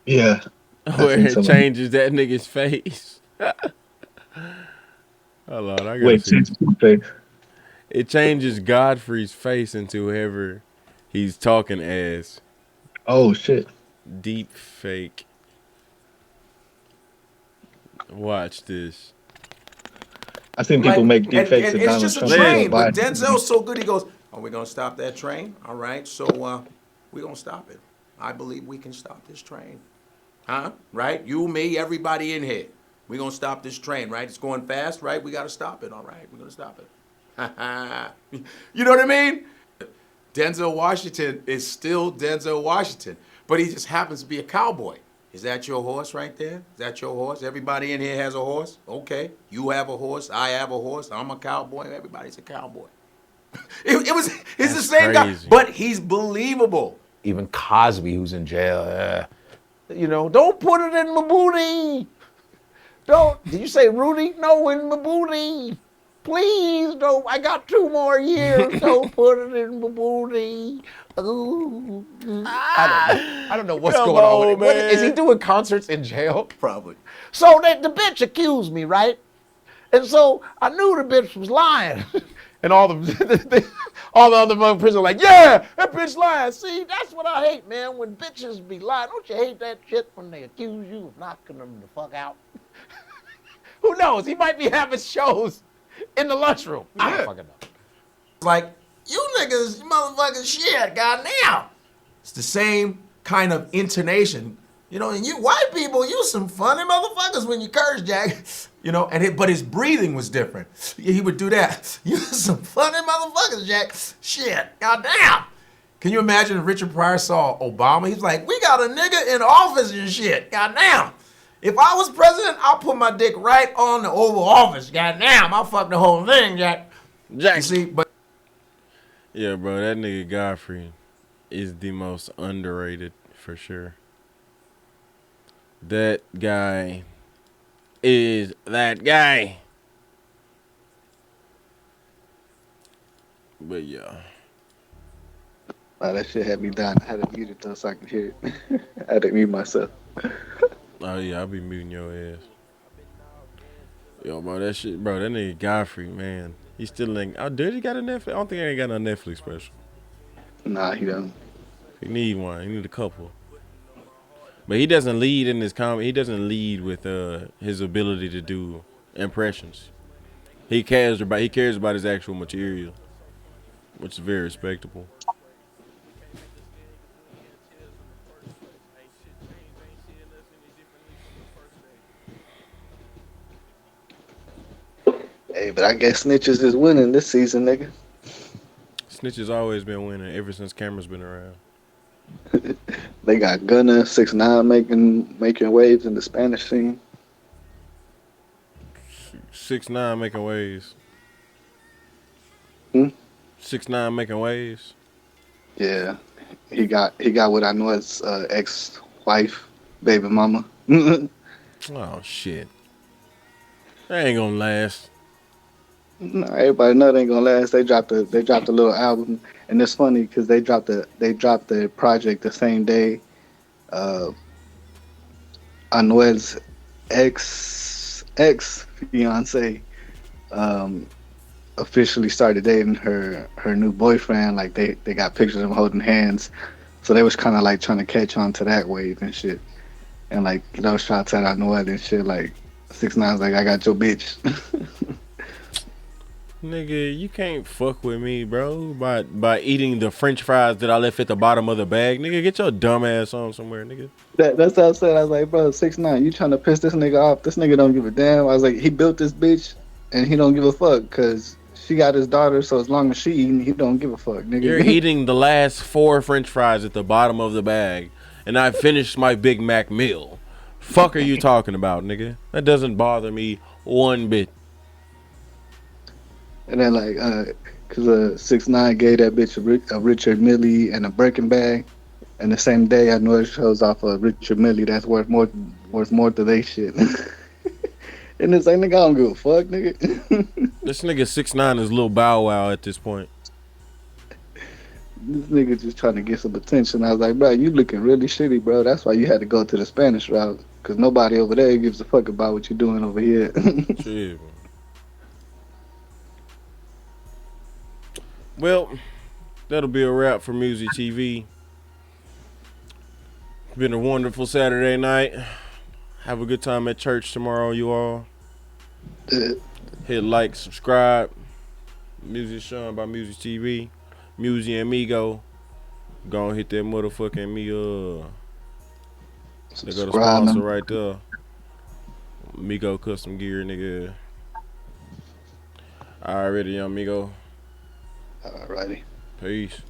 Yeah. Where it changes that nigga's face. Hold on, I gotta see. Face. It changes Godfrey's face into whoever he's talking as. Oh shit. Deep fake. Watch this. I seen people make deep fakes of it's Donald just a Trump. train, but Denzel's so good. He goes, "Are we gonna stop that train? All right, so we're gonna stop it. I believe we can stop this train, huh? Right? You, me, everybody in here. We're gonna stop this train, right? It's going fast, right? We gotta stop it. All right, we're gonna stop it. You know what I mean? Denzel Washington is still Denzel Washington, but he just happens to be a cowboy. Is that your horse right there? Is that your horse? Everybody in here has a horse? Okay. You have a horse. I have a horse. I'm a cowboy. Everybody's a cowboy. It's the same guy, but he's believable. Even Cosby, who's in jail, don't put it in my booty. Did you say Rudy? No, in my booty. Please don't. I got 2 more years. Don't put it in my booty. Ooh. I don't know what's going on with it. Is he doing concerts in jail? Probably. So the bitch accused me, right? And so I knew the bitch was lying. And all the other mother prisoners are like, yeah, that bitch lying. See, that's what I hate, man, when bitches be lying. Don't you hate that shit when they accuse you of knocking them the fuck out? Who knows? He might be having shows in the lunchroom. I don't fucking know. Like, you niggas, you motherfucking shit, goddamn. It's the same kind of intonation. And you white people, you some funny motherfuckers when you curse, Jack. But his breathing was different. He would do that. You some funny motherfuckers, Jack. Shit, goddamn. Can you imagine if Richard Pryor saw Obama? He's like, we got a nigga in office and shit, goddamn. If I was president, I'll put my dick right on the Oval Office, goddamn. I'll fuck the whole thing, Jack. You see, but yeah, bro, that nigga Godfrey is the most underrated for sure. That guy is that guy. But yeah. Wow, that shit had me dying. I had to mute it though so I could hear it. I had to mute myself. Oh yeah, I'll be muting your ass. Yo, bro, that shit, bro, that nigga Godfrey, man. He still ain't. Oh, did he got a Netflix? I don't think he ain't got no Netflix special. Nah, he don't. He need one. He need a couple. But he doesn't lead in his comedy. He doesn't lead with his ability to do impressions. He cares about his actual material, which is very respectable. Hey, but I guess Snitches is winning this season, nigga. Snitches always been winning ever since Cameron's been around. They got Gunna, 6ix9ine making waves in the Spanish scene. 6ix9ine making waves. 6ix9ine making waves. Yeah, he got what I know as ex-wife, baby mama. Oh shit, that ain't gonna last. No, everybody know they ain't gonna last. They dropped a little album, and it's funny because they dropped the project the same day. Anuel's ex fiance officially started dating her new boyfriend. Like they got pictures of them holding hands, so they was kind of like trying to catch on to that wave and shit. And like those shots at Anuel and shit. Like 6ix9ine's like, I got your bitch. Nigga, you can't fuck with me, bro, by eating the French fries that I left at the bottom of the bag. Nigga, get your dumb ass on somewhere, nigga. That's what I said. I was like, bro, 6ix9ine, you trying to piss this nigga off? This nigga don't give a damn. I was like, he built this bitch, and he don't give a fuck, because she got his daughter, so as long as she eating, he don't give a fuck, nigga. You're eating the last 4 French fries at the bottom of the bag, and I finished my Big Mac meal. Fuck are you talking about, nigga? That doesn't bother me one bit. And then like, cause 6ix9ine gave that bitch a Richard Mille and a Birkin bag, and the same day I know it shows off a Richard Mille that's worth more to they shit. And it's like, nigga, I don't give a fuck, nigga. This nigga 6ix9ine is Lil Bow Wow at this point. This nigga just trying to get some attention. I was like, bro, you looking really shitty, bro. That's why you had to go to the Spanish route, cause nobody over there gives a fuck about what you're doing over here. Shit, bro. Well, that'll be a wrap for MuZi TV. It's been a wonderful Saturday night. Have a good time at church tomorrow, you all. Hit like, subscribe. MuZiSeAN by MuZi TV. MuZi and Migo. Go and hit that motherfucking me. They got a sponsor right there. Migo Custom Gear, nigga. Alrighty, young Migo. Alrighty. Peace.